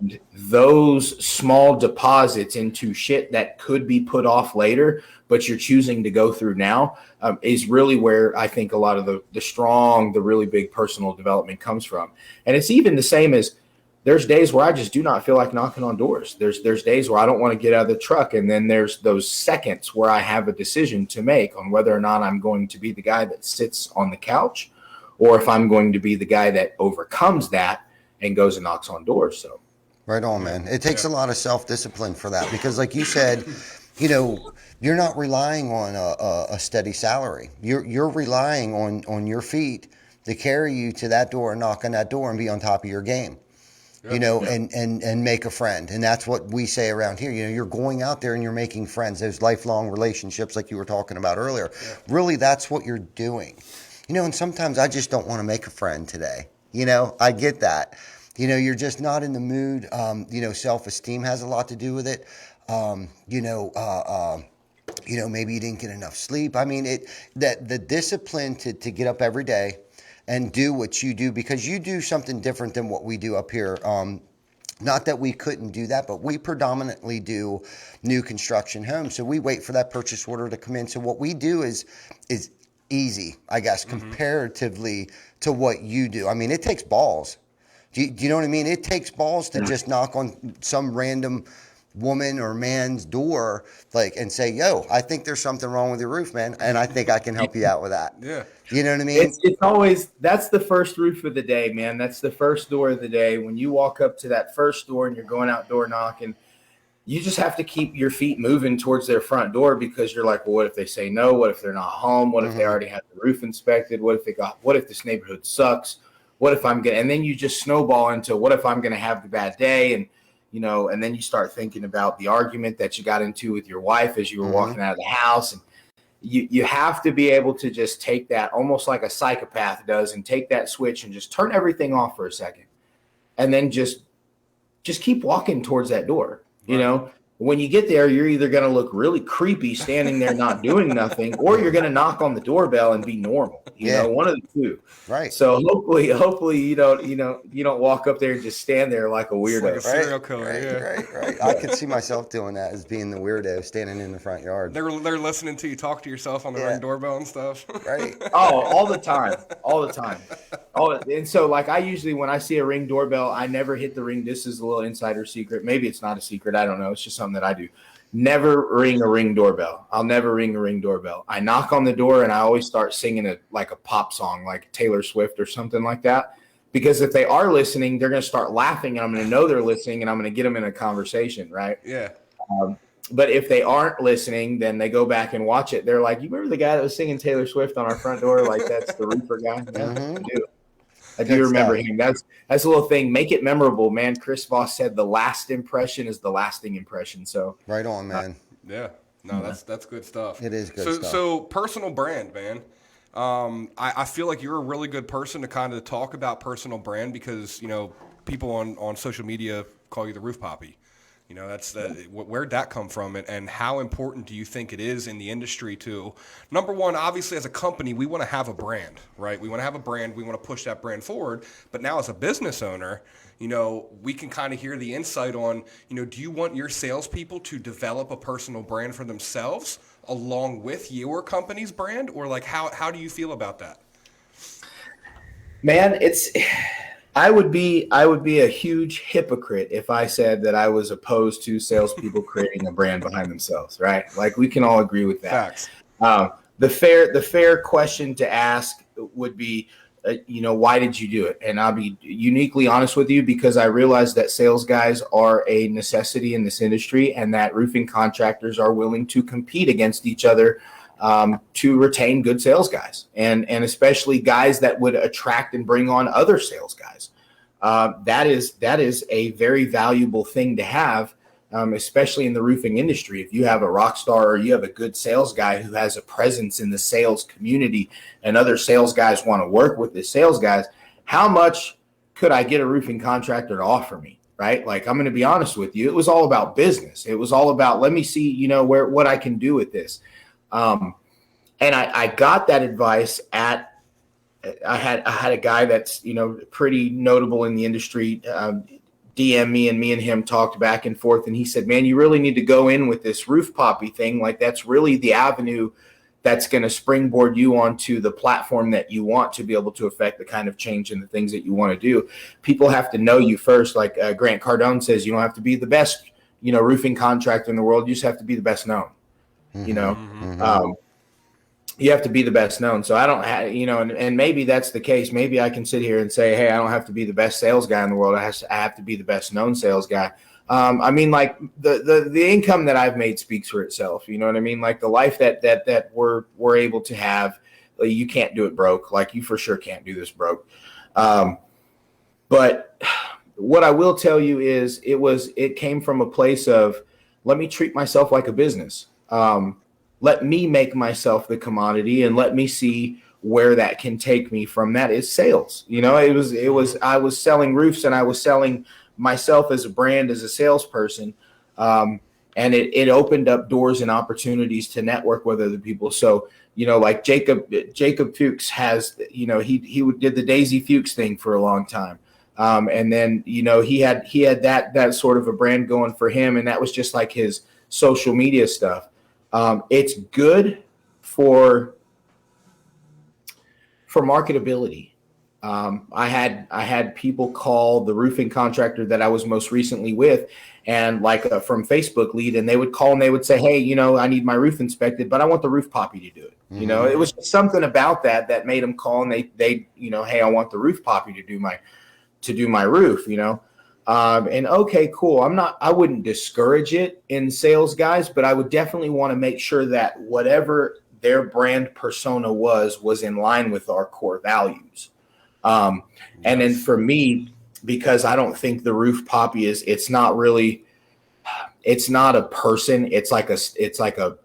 And those small deposits into shit that could be put off later, but you're choosing to go through now, is really where I think a lot of the really big personal development comes from. And it's even the same as there's days where I just do not feel like knocking on doors. There's days where I don't want to get out of the truck. And then there's those seconds where I have a decision to make on whether or not I'm going to be the guy that sits on the couch, or if I'm going to be the guy that overcomes that and goes and knocks on doors. So Right on, man. It takes a lot of self-discipline for that because, like you said, you know, you're not relying on a steady salary. You're relying on your feet to carry you to that door and knock on that door and be on top of your game. You know, and make a friend. And that's what we say around here. You know, you're going out there and you're making friends, those lifelong relationships like you were talking about earlier. Yeah. Really, that's what you're doing. You know, and sometimes I just don't want to make a friend today. You know, I get that. You know, you're just not in the mood. You know, self-esteem has a lot to do with it. You know, maybe you didn't get enough sleep. I mean, the discipline to get up every day and do what you do, because you do something different than what we do up here. Not that we couldn't do that, but we predominantly do new construction homes. So we wait for that purchase order to come in. So what we do is easy, I guess, comparatively to what you do. I mean, it takes balls. Do you know what I mean? It takes balls to just knock on some random woman or man's door, like, and say, yo, I think there's something wrong with your roof, man, and I think I can help you out with that. Yeah. You know what I mean? It's always, that's the first roof of the day, man. That's the first door of the day. When you walk up to that first door and you're going out door knocking, you just have to keep your feet moving towards their front door, because you're like, well, what if they say no? What if they're not home? What if they already had the roof inspected? What if this neighborhood sucks? What if and then you just snowball into, what if I'm going to have the bad day? And, you know, and then you start thinking about the argument that you got into with your wife as you were walking out of the house. And you have to be able to just take that, almost like a psychopath does, and take that switch and just turn everything off for a second. And then just keep walking towards that door. Right. You know, when you get there, you're either going to look really creepy standing there not doing nothing, or you're going to knock on the doorbell and be normal. You know, one of the two. Right. So hopefully you don't walk up there and just stand there like a weirdo. Like a serial killer. Right. I could see myself doing that, as being the weirdo standing in the front yard. They're listening to you talk to yourself on the Ring doorbell and stuff. Right. Oh, all the time. And so, like, I usually, when I see a Ring doorbell, I never hit the ring. This is a little insider secret. Maybe it's not a secret. I don't know. It's just something that I do. Never ring a Ring doorbell. I'll never ring a Ring doorbell. I knock on the door and I always start singing a pop song, like Taylor Swift or something like that. Because if they are listening, they're going to start laughing, and I'm going to know they're listening, and I'm going to get them in a conversation, right? Yeah. But if they aren't listening, then they go back and watch it. They're like, you remember the guy that was singing Taylor Swift on our front door? Like, that's the roofer guy? Yeah, I do remember him. That's a little thing. Make it memorable, man. Chris Voss said the last impression is the lasting impression. So right on, man. Yeah. No, that's good stuff. It is good so, stuff. So personal brand, man. I feel like you're a really good person to kind of talk about personal brand because, people on social media call you the Roof Papi. That's where'd that come from, and how important do you think it is in the industry to, number one, obviously as a company, we want to have a brand, right? We want to have a brand. We want to push that brand forward. But now as a business owner, we can kind of hear the insight on, do you want your salespeople to develop a personal brand for themselves along with your company's brand, or like how do you feel about that? Man, I would be a huge hypocrite if I said that I was opposed to salespeople creating a brand behind themselves, right? Like we can all agree with that. Facts. The fair question to ask would be, why did you do it? And I'll be uniquely honest with you because I realize that sales guys are a necessity in this industry, and that roofing contractors are willing to compete against each other to retain good sales guys, and especially guys that would attract and bring on other sales guys. That is a very valuable thing to have, especially in the roofing industry. If you have a rock star or you have a good sales guy who has a presence in the sales community and other sales guys want to work with the sales guys, how much could I get a roofing contractor to offer me? Right? Like, I'm going to be honest with you. It was all about business. It was all about, let me see, what I can do with this. And I got that advice I had a guy that's, pretty notable in the industry, DM me, and me and him talked back and forth. And he said, man, you really need to go in with this Roof Papi thing. Like, that's really the avenue that's going to springboard you onto the platform that you want to be able to affect the kind of change and the things that you want to do. People have to know you first. Like Grant Cardone says, you don't have to be the best, roofing contractor in the world. You just have to be the best known. You have to be the best known. So I don't have, and maybe that's the case. Maybe I can sit here and say, hey, I don't have to be the best sales guy in the world. I have to be the best known sales guy. I mean, like the income that I've made speaks for itself. You know what I mean? Like the life that we're able to have, you can't do it broke. Like you for sure can't do this broke. But what I will tell you is it came from a place of, let me treat myself like a business. Let me make myself the commodity and let me see where that can take me from. That is sales. I was selling roofs and I was selling myself as a brand, as a salesperson. And it opened up doors and opportunities to network with other people. So, like Jacob Fuchs has, he did the Daisy Fuchs thing for a long time. And then, he had that sort of a brand going for him. And that was just like his social media stuff. It's good for marketability. I had people call the roofing contractor that I was most recently with, and from Facebook lead, and they would call and they would say, hey, I need my roof inspected, but I want the Roof Papi to do it. Mm-hmm. It was something about that made them call, and they hey, I want the Roof Papi to do my roof, and okay, cool. I wouldn't discourage it in sales guys, but I would definitely want to make sure that whatever their brand persona was in line with our core values. And then for me, because I don't think the Roof Papi it's not a person. It's like a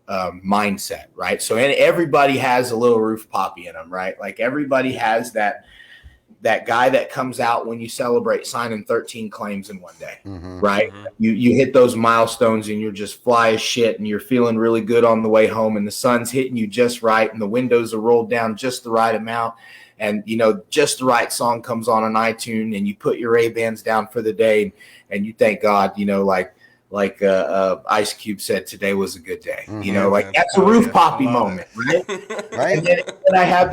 mindset, right? So, and everybody has a little Roof Papi in them, right? Like everybody has that guy that comes out when you celebrate signing 13 claims in one day, right? Mm-hmm. You hit those milestones and you're just fly as shit and you're feeling really good on the way home, and the sun's hitting you just right and the windows are rolled down just the right amount, and just the right song comes on iTunes, and you put your Ray-Bans down for the day and you thank God, like Ice Cube said, today was a good day. Mm-hmm. That's a Roof Papi moment, right? Right. And then I have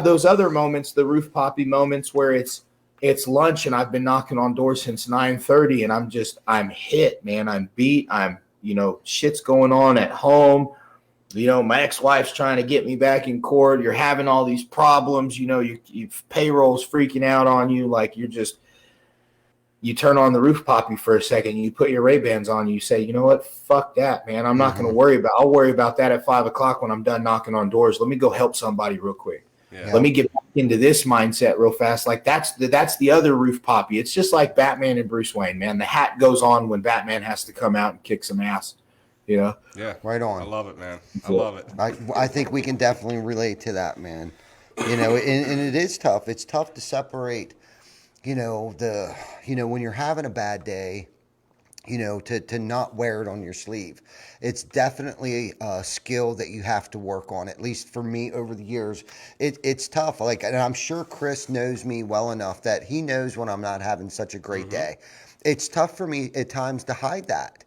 those other moments, the Roof Papi moments, where it's lunch and I've been knocking on doors since 9:30, and I'm hit, man. I'm beat. I'm shit's going on at home. My ex-wife's trying to get me back in court. You're having all these problems. Your payroll's freaking out on you. Like you turn on the Roof Papi for a second, you put your Ray-Bans on, you say, you know what? Fuck that, man. I'm not going to worry about I'll worry about that at 5 o'clock when I'm done knocking on doors. Let me go help somebody real quick. Yeah. Let me get back into this mindset real fast. Like that's the other Roof Papi. It's just like Batman and Bruce Wayne, man. The hat goes on when Batman has to come out and kick some ass. you know? Yeah. Right on. I love it, man. I love it. I think we can definitely relate to that, man. And it is tough. It's tough to separate, when you're having a bad day, to not wear it on your sleeve. It's definitely a skill that you have to work on. At least for me over the years, it's tough. Like, and I'm sure Chris knows me well enough that he knows when I'm not having such a great day. It's tough for me at times to hide that.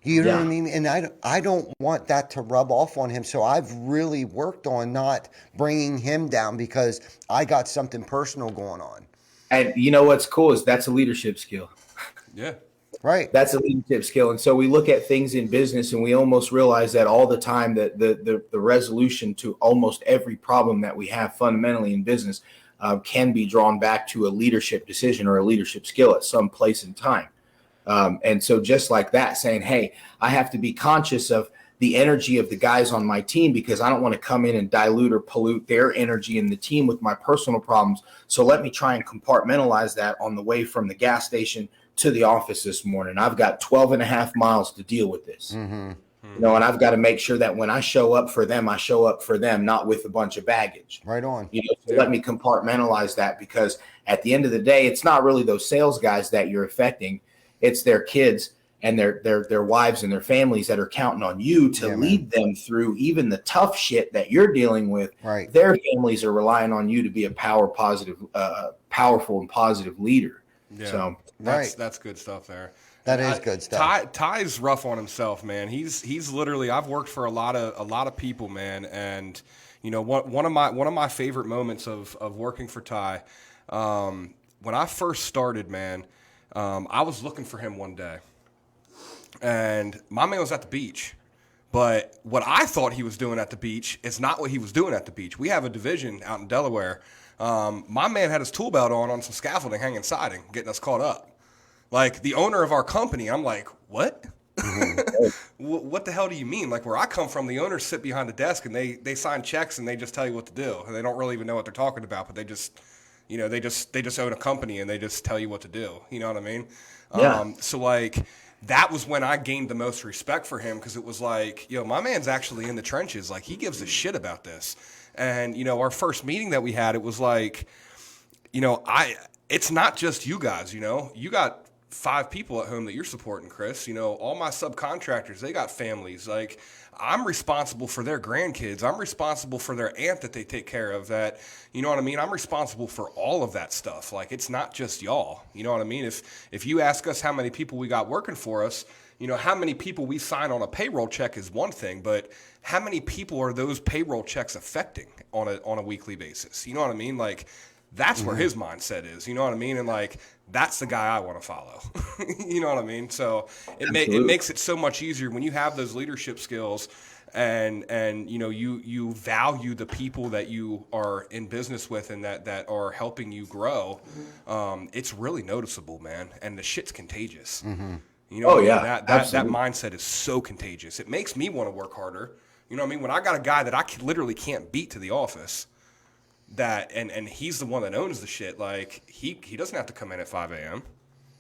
You know what I mean? And I don't want that to rub off on him. So I've really worked on not bringing him down because I got something personal going on. And you know what's cool is that's a leadership skill. Yeah. Right. That's a leadership skill. And so we look at things in business and we almost realize that all the time that the resolution to almost every problem that we have fundamentally in business can be drawn back to a leadership decision or a leadership skill at some place in time. And so just like that, saying, hey, I have to be conscious of the energy of the guys on my team because I don't want to come in and dilute or pollute their energy in the team with my personal problems. So let me try and compartmentalize that on the way from the gas station to the office this morning. I've got 12 and a half miles to deal with this. And I've got to make sure that when I show up for them, I show up for them, not with a bunch of baggage. Right on. So let me compartmentalize that because at the end of the day, it's not really those sales guys that you're affecting. It's their kids and their wives and their families that are counting on you to lead them through even the tough shit that you're dealing with. Right. Their families are relying on you to be a powerful and positive leader. Yeah. So that's good stuff there. That is good stuff. Ty's rough on himself, man. He's literally, I've worked for a lot of people, man, and one of my favorite moments of working for Ty, when I first started, man, I was looking for him one day, and my man was at the beach. But what I thought he was doing at the beach is not what he was doing at the beach. We have a division out in Delaware. My man had his tool belt on some scaffolding, hanging siding, getting us caught up. Like, the owner of our company, I'm like, what? What the hell do you mean? Like, where I come from, the owners sit behind the desk and they sign checks and they just tell you what to do. And they don't really even know what they're talking about, but they just own a company and they just tell you what to do. You know what I mean? Yeah. So like, that was when I gained the most respect for him, because it was like, my man's actually in the trenches. Like, he gives a shit about this. And, our first meeting that we had, it was like, it's not just you guys, you got 5 people at home that you're supporting, Chris. All my subcontractors, they got families. Like, I'm responsible for their grandkids. I'm responsible for their aunt that they take care of. That, you know what I mean? I'm responsible for all of that stuff. Like, it's not just y'all. You know what I mean? If you ask us how many people we got working for us, how many people we sign on a payroll check is one thing, but how many people are those payroll checks affecting on a weekly basis? You know what I mean? Like, that's where his mindset is. You know what I mean? And like, that's the guy I want to follow. You know what I mean? So it makes it so much easier when you have those leadership skills and you value the people that you are in business with and that are helping you grow. It's really noticeable, man. And the shit's contagious. That mindset is so contagious. It makes me want to work harder. You know what I mean? When I got a guy that I literally can't beat to the office, and he's the one that owns the shit. Like, he doesn't have to come in at 5 a.m.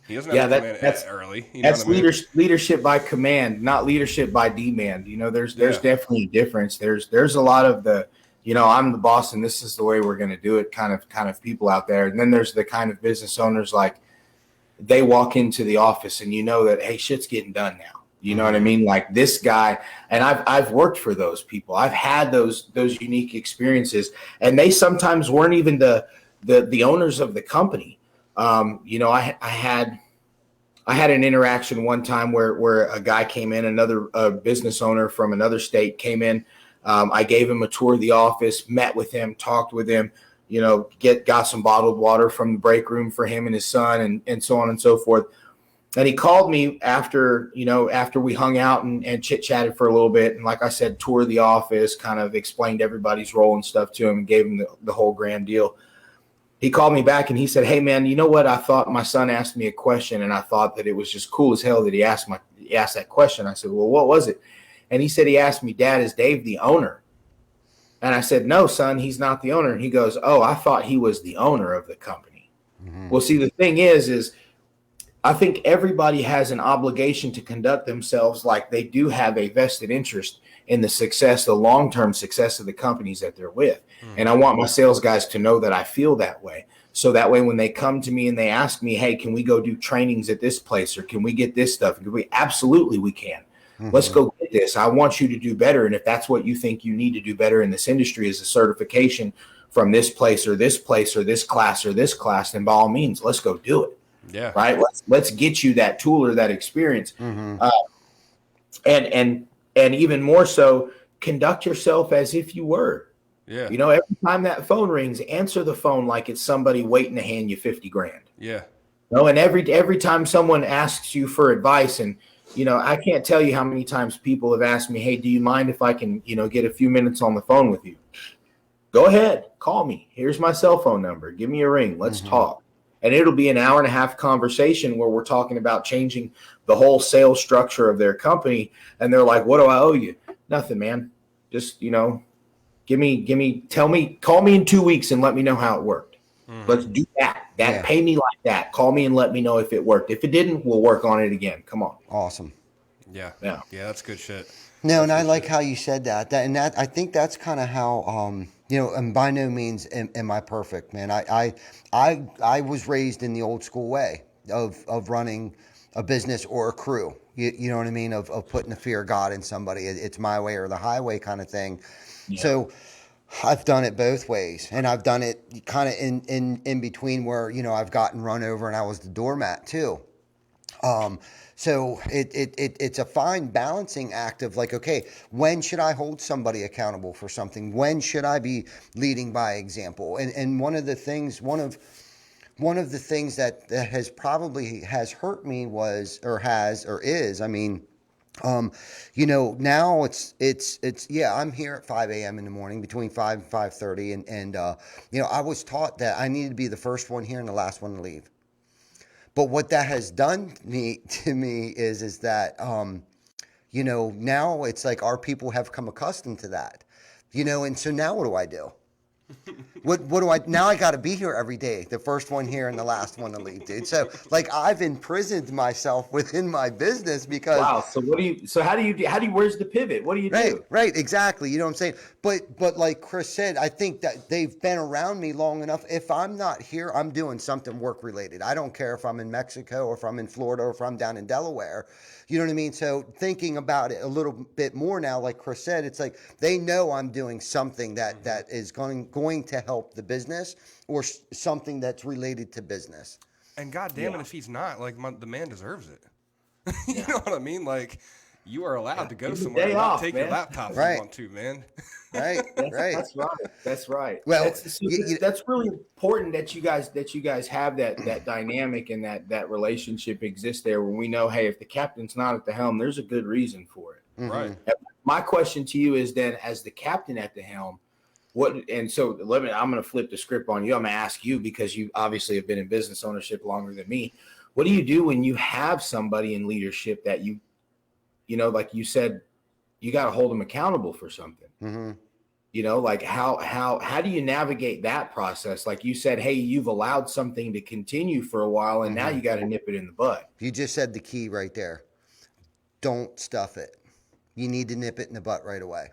He doesn't have to come in early. You know that's what I mean? leadership by command, not leadership by demand. There's definitely a difference. There's a lot of the, I'm the boss and this is the way we're going to do it kind of people out there. And then there's the kind of business owners, like, they walk into the office and that, hey, shit's getting done now. You know what I mean? Like, this guy, and I've worked for those people. I've had those unique experiences, and they sometimes weren't even the owners of the company. I had an interaction one time where a guy came in, another business owner from another state came in. I gave him a tour of the office, met with him, talked with him, got some bottled water from the break room for him and his son, and so on and so forth. And he called me after we hung out and chit-chatted for a little bit. And like I said, toured the office, kind of explained everybody's role and stuff to him and gave him the whole grand deal. He called me back and he said, hey, man, you know what? I thought my son asked me a question and I thought that it was just cool as hell that he asked that question. I said, well, what was it? And he said, he asked me, Dad, is Dave the owner? And I said, no, son, he's not the owner. And he goes, oh, I thought he was the owner of the company. Mm-hmm. Well, see, the thing is I think everybody has an obligation to conduct themselves like they do have a vested interest in the success, the long-term success of the companies that they're with. And I want my sales guys to know that I feel that way. So that way, when they come to me and they ask me, hey, can we go do trainings at this place, or can we get this stuff? Absolutely, we can. Let's go get this. I want you to do better. And if that's what you think you need to do better in this industry is a certification from this place or this class or this class, then by all means, let's go do it. Yeah. Right. Let's get you that tool or that experience. And even more so, conduct yourself as if you were. Yeah. You know, every time that phone rings, answer the phone like it's somebody waiting to hand you 50 grand. Yeah. No, and every time someone asks you for advice, and you know, I can't tell you how many times people have asked me, hey, do you mind if I can, you know, get a few minutes on the phone with you? Go ahead, call me. Here's my cell phone number. Give me a ring. Let's talk. And it'll be an hour and a half conversation where we're talking about changing the whole sales structure of their company. And they're like, what do I owe you? Nothing, man. Just, you know, call me in 2 weeks and let me know how it worked. Let's do that. Pay me like that. Call me and let me know if it worked. If it didn't, we'll work on it again. Come on. Awesome. Yeah. Yeah. Yeah. That's good shit. No, and I like how you said that. I think that's kind of how, you know, and by no means am I perfect, man. I was raised in the old school way of running a business or a crew. You know what I mean? Of putting the fear of God in somebody. It's my way or the highway kind of thing. Yeah. So I've done it both ways, and I've done it kind of in between where, you know, I've gotten run over and I was the doormat too. So it's a fine balancing act of like, okay, when should I hold somebody accountable for something? When should I be leading by example? And one of the things that has probably has hurt me was, or is, I mean, you know, now it's yeah, I'm here at 5 a.m. in the morning, between 5 and 5:30, and you know, I was taught that I needed to be the first one here and the last one to leave. But what that has done to me is that, you know, now it's like our people have come accustomed to that, you know, and so now what do I do? What do I now? I got to be here every day, the first one here and the last one to leave, dude. So like I've imprisoned myself within my business because wow. So where's the pivot? What do you do? Right, exactly. You know what I'm saying? But like Chris said, I think that they've been around me long enough. If I'm not here, I'm doing something work related. I don't care if I'm in Mexico or if I'm in Florida or if I'm down in Delaware. You know what I mean? So thinking about it a little bit more now, like Chris said, it's like they know I'm doing something that is going to help the business or something that's related to business. And God damn it, if he's not, like, the man deserves it. You know what I mean? Like, you are allowed to go somewhere and not take your laptop if you want to, man. Right, right. That's right. Well, that's really important that you guys have that dynamic and that relationship exists there when we know, hey, if the captain's not at the helm, there's a good reason for it. Right. My question to you is then, as the captain at the helm, I'm going to flip the script on you. I'm going to ask you, because you obviously have been in business ownership longer than me. What do you do when you have somebody in leadership that you know, like you said, you got to hold them accountable for something? Mm-hmm. You know, like how do you navigate that process? Like you said, hey, you've allowed something to continue for a while, and now you got to nip it in the bud. You just said the key right there. Don't stuff it. You need to nip it in the butt right away.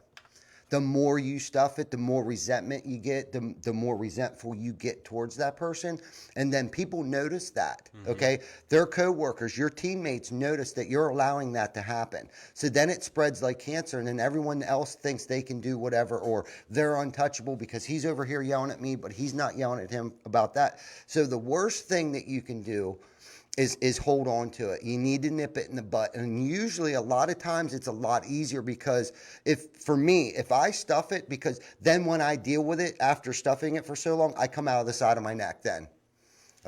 The more you stuff it, the more resentment you get, the more resentful you get towards that person. And then people notice that, okay? Their coworkers, your teammates notice that you're allowing that to happen. So then it spreads like cancer, and then everyone else thinks they can do whatever, or they're untouchable because he's over here yelling at me, but he's not yelling at him about that. So the worst thing that you can do is hold on to it. You need to nip it in the butt. And usually a lot of times it's a lot easier, because if I stuff it, because then when I deal with it after stuffing it for so long, I come out of the side of my neck then.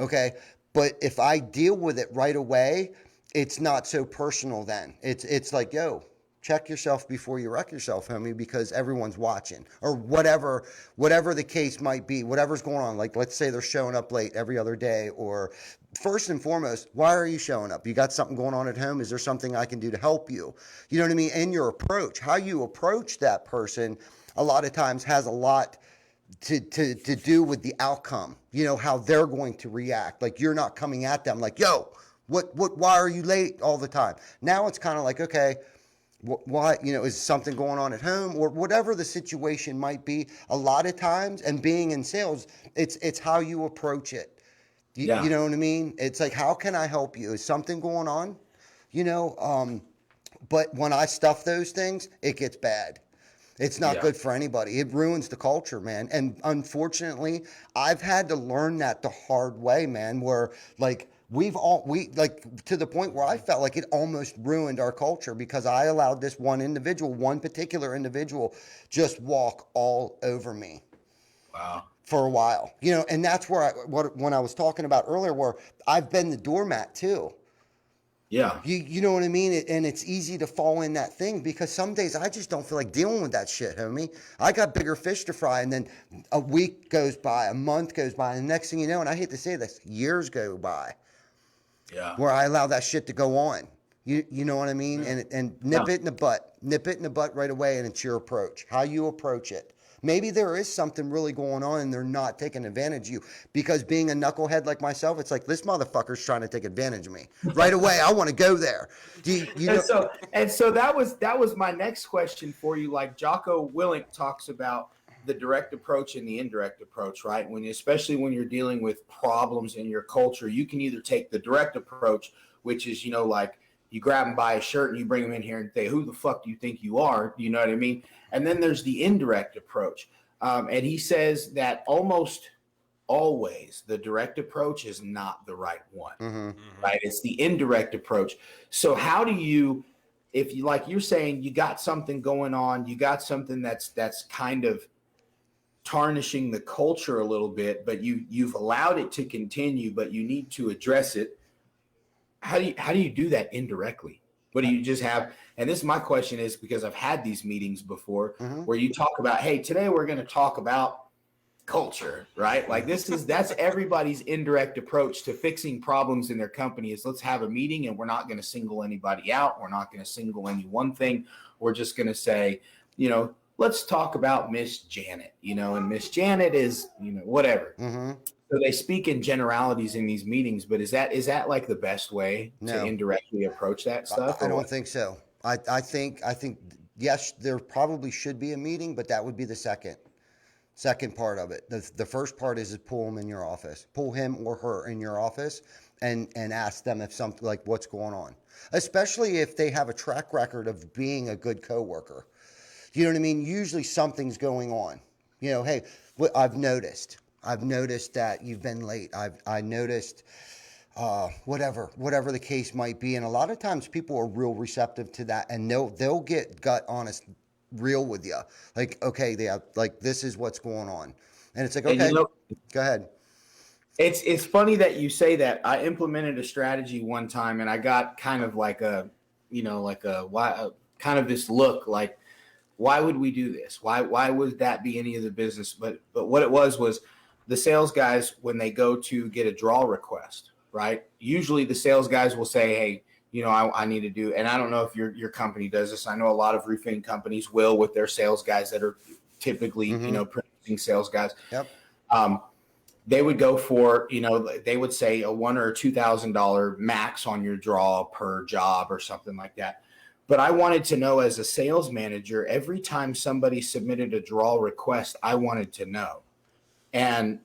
Okay. But if I deal with it right away, it's not so personal then. It's like, yo, check yourself before you wreck yourself, homie, because everyone's watching, or whatever the case might be, whatever's going on. Like, let's say they're showing up late every other day, or first and foremost, why are you showing up? You got something going on at home? Is there something I can do to help you? You know what I mean? And your approach, how you approach that person, a lot of times has a lot to do with the outcome, you know, how they're going to react. Like, you're not coming at them like, yo, Why are you late all the time? Now it's kind of like, okay, why, is something going on at home or whatever the situation might be. A lot of times, and being in sales, it's how you approach it. Yeah. You know what I mean? It's like, how can I help you? Is something going on? But when I stuff those things, it gets bad. It's not good for anybody. It ruins the culture, man. And unfortunately, I've had to learn that the hard way, man, where like we like to the point where I felt like it almost ruined our culture because I allowed this one particular individual just walk all over me. Wow. For a while, and that's where when I was talking about earlier, where I've been the doormat too. Yeah. You know what I mean? And it's easy to fall in that thing because some days I just don't feel like dealing with that shit, homie. I got bigger fish to fry, and then a week goes by, a month goes by, and the next thing you know, and I hate to say this, years go by. Yeah. Where I allow that shit to go on. You know what I mean? Yeah. And nip it in the butt right away, and it's your approach, how you approach it. Maybe there is something really going on and they're not taking advantage of you. Because being a knucklehead like myself, it's like, this motherfucker's trying to take advantage of me. Right away, I want to go there. And so that was my next question for you. Like Jocko Willink talks about the direct approach and the indirect approach, right? Especially when you're dealing with problems in your culture, you can either take the direct approach, which is, like you grab them by a shirt and you bring them in here and say, who the fuck do you think you are? You know what I mean? And then there's the indirect approach. And he says that almost always the direct approach is not the right one, right? It's the indirect approach. So how do you, if you, like you're saying, you got something going on, you got something that's kind of tarnishing the culture a little bit, but you've allowed it to continue, but you need to address it. How do you do that indirectly? What do you just have? And this is my question is because I've had these meetings before where you talk about, hey, today we're going to talk about culture, right? Like that's everybody's indirect approach to fixing problems in their company is let's have a meeting and we're not going to single anybody out. We're not going to single any one thing. We're just going to say, let's talk about Miss Janet, and Miss Janet is, whatever. So they speak in generalities in these meetings, but is that like the best way to indirectly approach that stuff? I don't think so. I think yes, there probably should be a meeting, but that would be the second part of it. The first part is pull him in your office, pull him or her in your office, and ask them if something like what's going on, especially if they have a track record of being a good coworker. You know what I mean? Usually something's going on. Hey, I've noticed that you've been late. I noticed whatever the case might be. And a lot of times people are real receptive to that, and they'll get gut honest, real with you. Like, okay, this is what's going on. And it's like, okay, go ahead. It's funny that you say that. I implemented a strategy one time and I got kind of like kind of this look like, why would we do this? Why would that be any of the business? But what it was the sales guys, when they go to get a draw request, right? Usually the sales guys will say, hey, I need to do, and I don't know if your company does this. I know a lot of roofing companies will with their sales guys that are typically, producing sales guys. Yep. They would go for, they would say a $1,000 or $2,000 max on your draw per job or something like that. But I wanted to know as a sales manager, every time somebody submitted a draw request, I wanted to know. And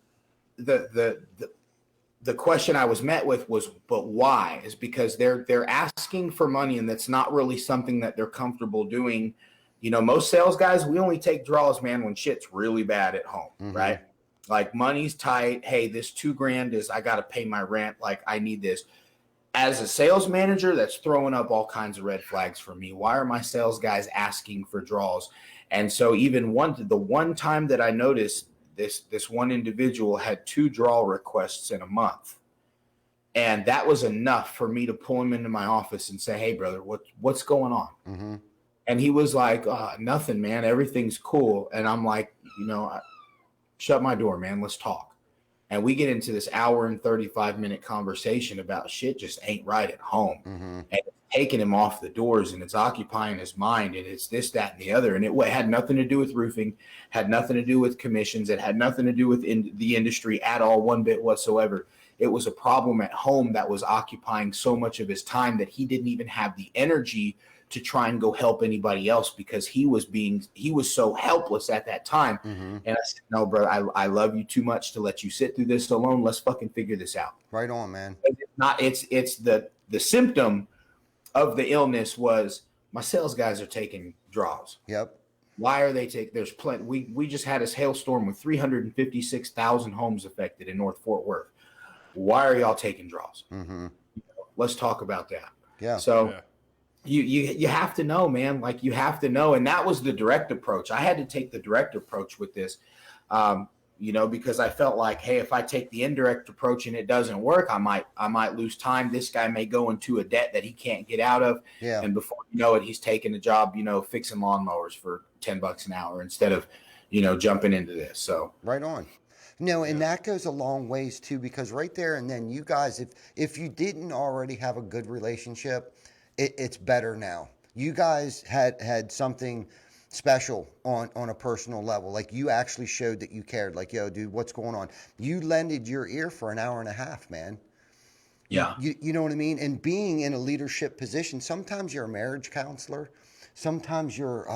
the question I was met with was, but why? Is because they're asking for money, and that's not really something that they're comfortable doing. Most sales guys, we only take draws, man, when shit's really bad at home, right? Like money's tight. Hey, this $2,000 is, I got to pay my rent. Like I need this. As a sales manager, that's throwing up all kinds of red flags for me. Why are my sales guys asking for draws? And so even the one time that I noticed this one individual had 2 draw requests in a month. And that was enough for me to pull him into my office and say, hey, brother, what's going on? And he was like, nothing, man. Everything's cool. And I'm like, shut my door, man. Let's talk. And we get into this hour and 35-minute conversation about shit just ain't right at home. And it's taking him off the doors, and it's occupying his mind, and it's this, that, and the other. And it had nothing to do with roofing, had nothing to do with commissions. It had nothing to do with the industry at all, one bit whatsoever. it was a problem at home that was occupying so much of his time that he didn't even have the energy to try and go help anybody else because he was so helpless at that time. Mm-hmm. And I said, no, bro, I love you too much to let you sit through this alone. Let's fucking figure this out. Right on, man. It's the symptom of the illness was my sales guys are taking draws. Yep. Why are they taking? There's plenty. We just had a hailstorm with 356,000 homes affected in North Fort Worth. Why are y'all taking draws? Mm-hmm. Let's talk about that. Yeah. So you have to know, man. Like you have to know, and that was the direct approach. I had to take the direct approach with this, because I felt like, hey, if I take the indirect approach and it doesn't work, I might lose time. This guy may go into a debt that he can't get out of. Yeah. And before you know it, he's taking a job, fixing lawnmowers for $10 an hour instead of, jumping into this. So right on. And that goes a long ways too, because right there and then you guys, if you didn't already have a good relationship, it's better now. You guys had something special on a personal level. Like you actually showed that you cared. Like, yo, dude, what's going on? You lended your ear for an hour and a half, man. Yeah. You know what I mean? And being in a leadership position, sometimes you're a marriage counselor, sometimes you're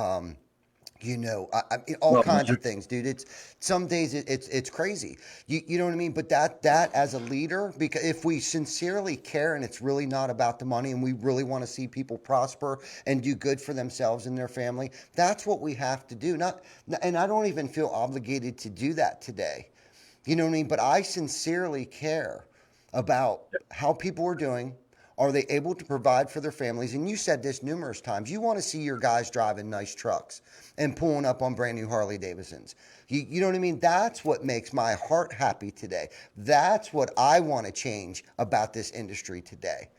all kinds of things, dude. It's some days it's crazy. You know what I mean? But that as a leader, because if we sincerely care and it's really not about the money and we really want to see people prosper and do good for themselves and their family, that's what we have to do. And I don't even feel obligated to do that today. You know what I mean? But I sincerely care about how people are doing. Are they able to provide for their families? And you said this numerous times. You want to see your guys driving nice trucks and pulling up on brand new Harley Davidsons. You know what I mean? That's what makes my heart happy today. That's what I want to change about this industry today.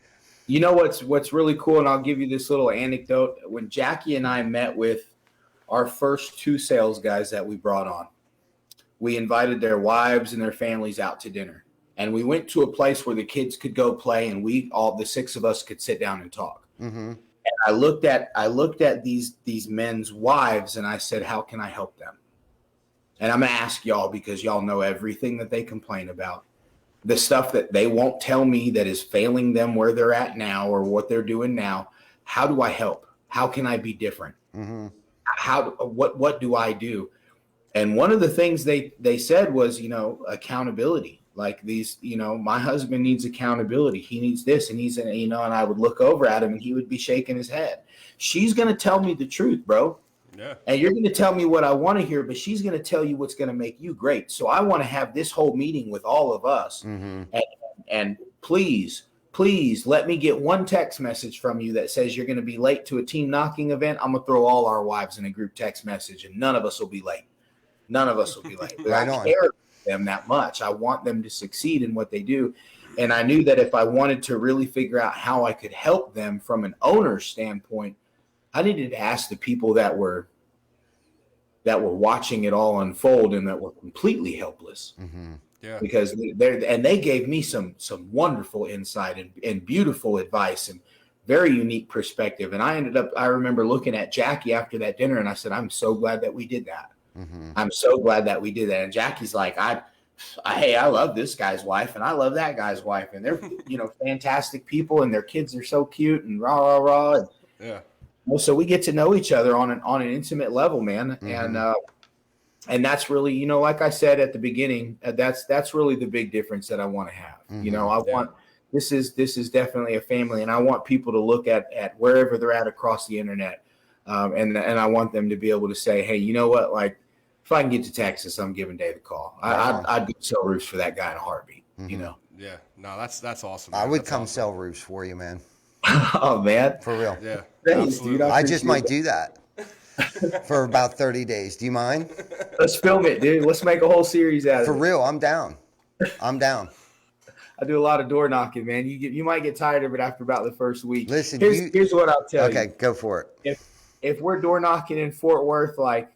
You know what's really cool, and I'll give you this little anecdote. When Jackie and I met with our first 2 sales guys that we brought on, we invited their wives and their families out to dinner. And we went to a place where the kids could go play, and all the 6 of us could sit down and talk. Mm-hmm. And I looked at these men's wives, and I said, "How can I help them?" And I'm gonna ask y'all because y'all know everything that they complain about, the stuff that they won't tell me that is failing them where they're at now or what they're doing now. How do I help? How can I be different? Mm-hmm. What do I do? And one of the things they said was, accountability. Like these, my husband needs accountability. He needs this and and I would look over at him and he would be shaking his head. She's going to tell me the truth, bro. Yeah. And you're going to tell me what I want to hear, but she's going to tell you what's going to make you great. So I want to have this whole meeting with all of us. Mm-hmm. And please let me get one text message from you that says you're going to be late to a team knocking event. I'm going to throw all our wives in a group text message and none of us will be late. None of us will be late. Right I on. care them that much. I want them to succeed in what they do. And I knew that if I wanted to really figure out how I could help them from an owner's standpoint, I needed to ask the people that were watching it all unfold and that were completely helpless. Mm-hmm. Yeah. Because they gave me some wonderful insight and beautiful advice and very unique perspective. And I remember looking at Jackie after that dinner and I said, I'm so glad that we did that. Mm-hmm. I'm so glad that we did that. And Jackie's like, I love this guy's wife and I love that guy's wife. And they're, fantastic people and their kids are so cute and rah, rah, rah. And, Yeah. so we get to know each other on an intimate level, man. Mm-hmm. And that's really, like I said at the beginning, that's really the big difference that I want to have. Mm-hmm. This is definitely a family, and I want people to look at wherever they're at across the internet. And I want them to be able to say, hey, you know what? Like, if I can get to Texas, I'm giving Dave a call. I'd go sell roofs for that guy in a heartbeat. Mm-hmm. Yeah. No, that's awesome. I Man. would That's come awesome. sell roofs for you, man. Oh man, For real. Yeah. Thanks, Absolutely. dude. I just appreciate might it. do that for about 30 days. Do you mind? Let's film it, dude. Let's make a whole series out of For it. real, I'm down. I'm down. I do a lot of door knocking, man. You might get tired of it after about the first week. Listen, here's what I'll tell you. Okay, go for it. If we're door knocking in Fort Worth, like,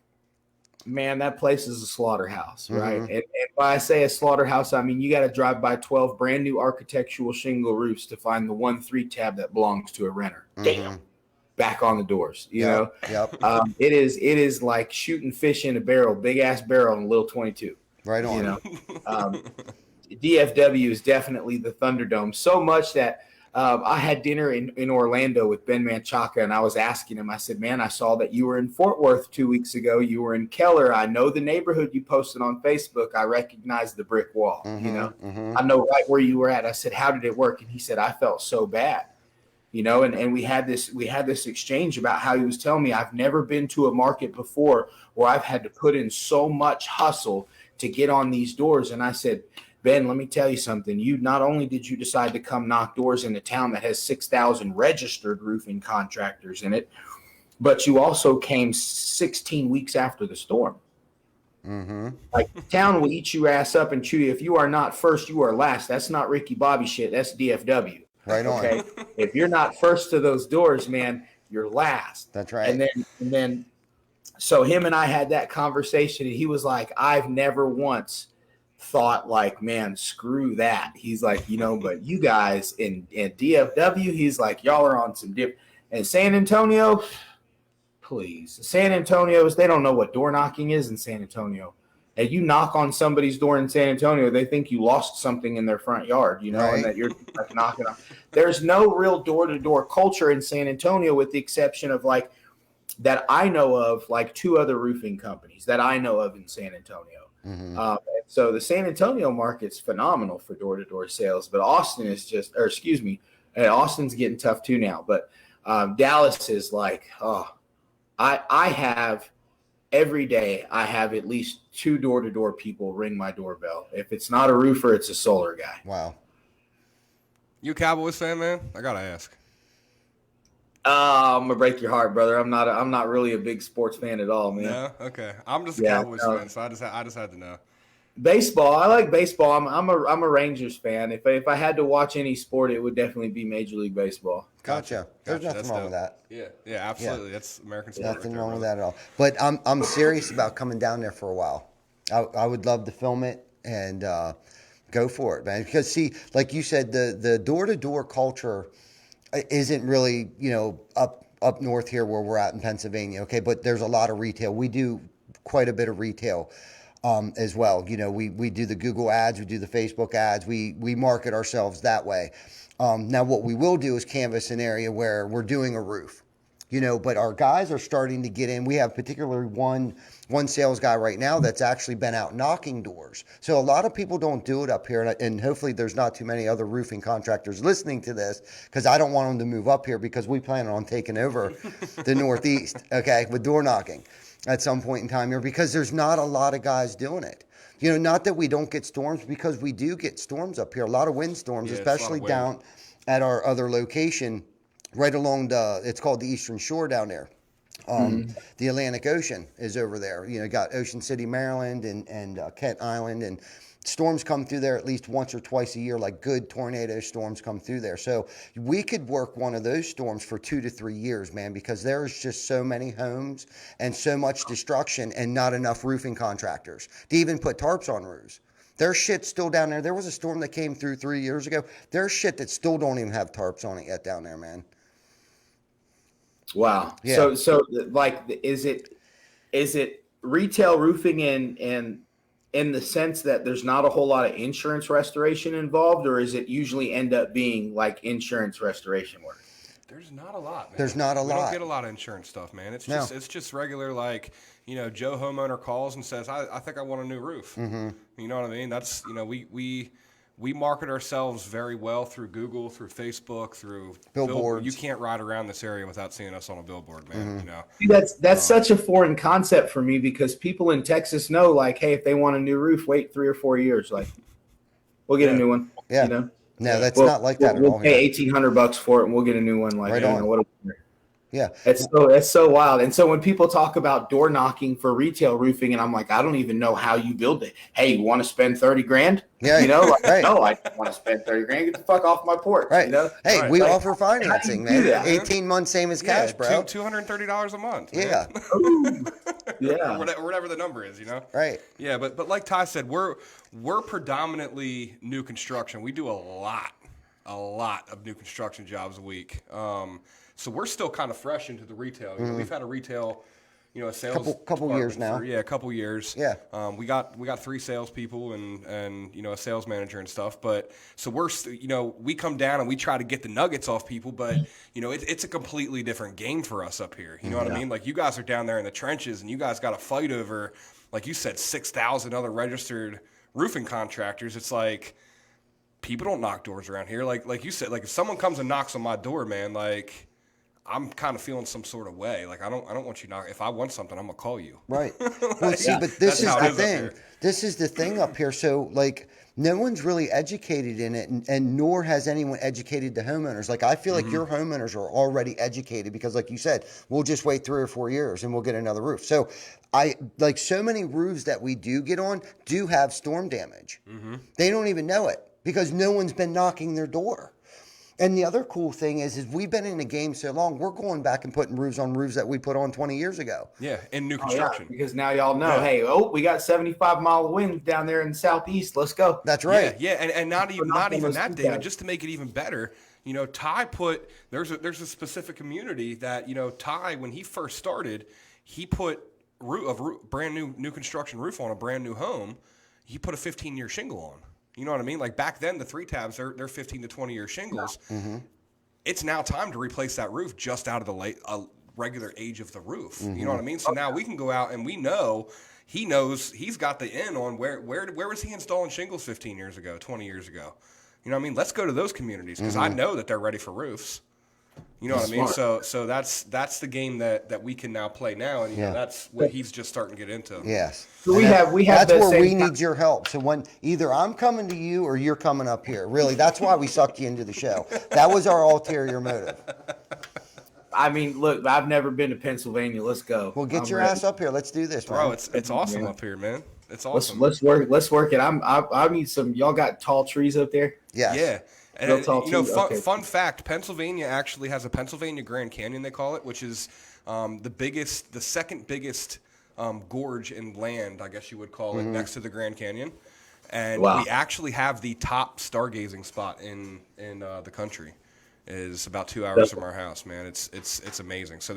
man, that place is a slaughterhouse, right? Mm-hmm. And when I say a slaughterhouse, I mean you got to drive by 12 brand new architectural shingle roofs to find the 1-3 tab that belongs to a renter. Mm-hmm. Damn, back on the doors, you know. Yep. It is like shooting fish in a barrel, big ass barrel, and a little 22. Right on. You know. DFW is definitely the Thunderdome. So much that I had dinner in Orlando with Ben Manchaca, and I was asking him, I said, man, I saw that you were in Fort Worth 2 weeks ago. You were in Keller. I know the neighborhood you posted on Facebook. I recognize the brick wall. I know right where you were at. I said, how did it work? And he said, I felt so bad. And we had this exchange about how he was telling me, I've never been to a market before where I've had to put in so much hustle to get on these doors. And I said, Ben, let me tell you something. You not only did you decide to come knock doors in a town that has 6,000 registered roofing contractors in it, but you also came 16 weeks after the storm. Like, the town will eat your ass up and chew you. If you are not first, you are last. That's not Ricky Bobby shit. That's DFW. Right on. Okay. If you're not first to those doors, man, you're last. That's right. And then, so him and I had that conversation, and he was like, I've never once thought like, man, screw that. He's like, but you guys in DFW, he's like, y'all are on some different. And San Antonio, please. San Antonio's, they don't know what door knocking is in San Antonio. And you knock on somebody's door in San Antonio, they think you lost something in their front yard, right. and that you're like knocking on. There's no real door-to-door culture in San Antonio, with the exception of like that I know of, like 2 other roofing companies that I know of in San Antonio. So the San Antonio market's phenomenal for door-to-door sales, but Austin is Austin's getting tough too now. But Dallas is like, I have every day. I have at least 2 door-to-door people ring my doorbell. If it's not a roofer, it's a solar guy. Wow. You a Cowboys fan, man? I gotta ask. I'm gonna break your heart, brother. I'm not really a big sports fan at all, man. No, okay. I'm just a Cowboys fan, so I just had to know. Baseball, I like baseball. I'm a Rangers fan. If I had to watch any sport, it would definitely be Major League Baseball. Gotcha. There's nothing wrong with that. Yeah, absolutely. That's American sport. Nothing wrong with that at all. But I'm serious about coming down there for a while. I would love to film it and go for it, man. Because see, like you said, the door-to-door culture isn't really, up north here where we're at in Pennsylvania. Okay, but there's a lot of retail. We do quite a bit of retail. As well, we do the Google ads, we do the Facebook ads, we market ourselves that way. Now, what we will do is canvas an area where we're doing a roof, but our guys are starting to get in. We have particularly one sales guy right now that's actually been out knocking doors. So a lot of people don't do it up here, and hopefully there's not too many other roofing contractors listening to this, because I don't want them to move up here, because we plan on taking over the Northeast, okay, with door knocking at some point in time here, because there's not a lot of guys doing it. Not that we don't get storms, because we do get storms up here, a lot of wind storms, especially down at our other location, right along it's called the Eastern Shore down there. The Atlantic Ocean is over there. Got Ocean City, Maryland, and Kent Island, and storms come through there at least once or twice a year, like good tornado storms come through there. So we could work one of those storms for 2 to 3 years, man, because there's just so many homes and so much destruction and not enough roofing contractors to even put tarps on roofs. There's shit still down there. There was a storm that came through 3 years ago. There's shit that still don't even have tarps on it yet down there, man. Wow. Yeah. So like, is it retail roofing in the sense that there's not a whole lot of insurance restoration involved, or is it usually end up being like insurance restoration work? There's not a lot, man. There's not a lot. We don't get a lot of insurance stuff, man. It's just regular, like, Joe homeowner calls and says, I think I want a new roof. You know what I mean? That's, we market ourselves very well through Google, through Facebook, through billboards. You can't ride around this area without seeing us on a billboard, man. See, that's such a foreign concept for me, because people in Texas know, like, hey, if they want a new roof, wait 3 or 4 years. Like, we'll get a new one. Yeah. No, that's not like that at all. We'll pay $1,800 for it, and we'll get a new one. Like, right on. What Yeah. It's so wild. And so when people talk about door knocking for retail roofing, and I'm like, I don't even know how you build it. Hey, you want to spend 30 grand? Yeah. Right. No, I don't want to spend 30 grand. Get the fuck off my porch. Right. Hey, we offer financing, man. That, 18 months, same as cash, bro. $230 a month. Yeah. Yeah. Or whatever the number is, Right. Yeah, but like Ty said, we're predominantly new construction. We do a lot of new construction jobs a week. So we're still kind of fresh into the retail. We've had a retail a sales Couple years now. a couple years. Yeah. We got 3 salespeople and a sales manager and stuff. But so we come down and we try to get the nuggets off people, but it's a completely different game for us up here. You know what I mean? Like, you guys are down there in the trenches and you guys got to fight over, like you said, 6,000 other registered roofing contractors. It's like, people don't knock doors around here. Like you said, like, if someone comes and knocks on my door, man, like, I'm kind of feeling some sort of way. Like, I don't want you knock. If I want something, I'm gonna call you. Right. Well, see, but this is the thing. This is the thing up here. So, like, no one's really educated in it, and nor has anyone educated the homeowners. Like, I feel like your homeowners are already educated because, like you said, we'll just wait 3 or 4 years and we'll get another roof. So, so many roofs that we do get on do have storm damage. They don't even know it because no one's been knocking their door. And the other cool thing is we've been in the game so long, we're going back and putting roofs on roofs that we put on 20 years ago. Yeah, in new construction. Because now y'all know, hey, we got 75-mile winds down there in the southeast. Let's go. That's right. Yeah, and not even that, David. Just to make it even better, Ty put there's a specific community that Ty, when he first started, he put brand new construction roof on a brand new home. He put a 15-year shingle on. You know what I mean? Like, back then, the 3 tabs, they're 15 to 20-year shingles. It's now time to replace that roof just out of the regular age of the roof. You know what I mean? So now we can go out and we know he knows he's got the in on where was he installing shingles 15 years ago, 20 years ago. You know what I mean? Let's go to those communities because I know that they're ready for roofs. You know what I mean? So that's the game that we can now play now, and that's what he's just starting to get into. Yes. So we have that's where we need your help. So when either I'm coming to you or you're coming up here. Really, that's why we sucked you into the show. That was our ulterior motive. I mean, look, I've never been to Pennsylvania. Let's go. Well, get your ass up here. Let's do this, man. Bro, it's awesome up here, man. It's awesome. Let's work it. I need some. Y'all got tall trees up there? Yes. Yeah. And fun fact, Pennsylvania actually has a Pennsylvania Grand Canyon, they call it, which is the second biggest gorge in land, I guess you would call it, next to the Grand Canyon. And we actually have the top stargazing spot in the country. It is about 2 hours from our house, man. It's amazing. So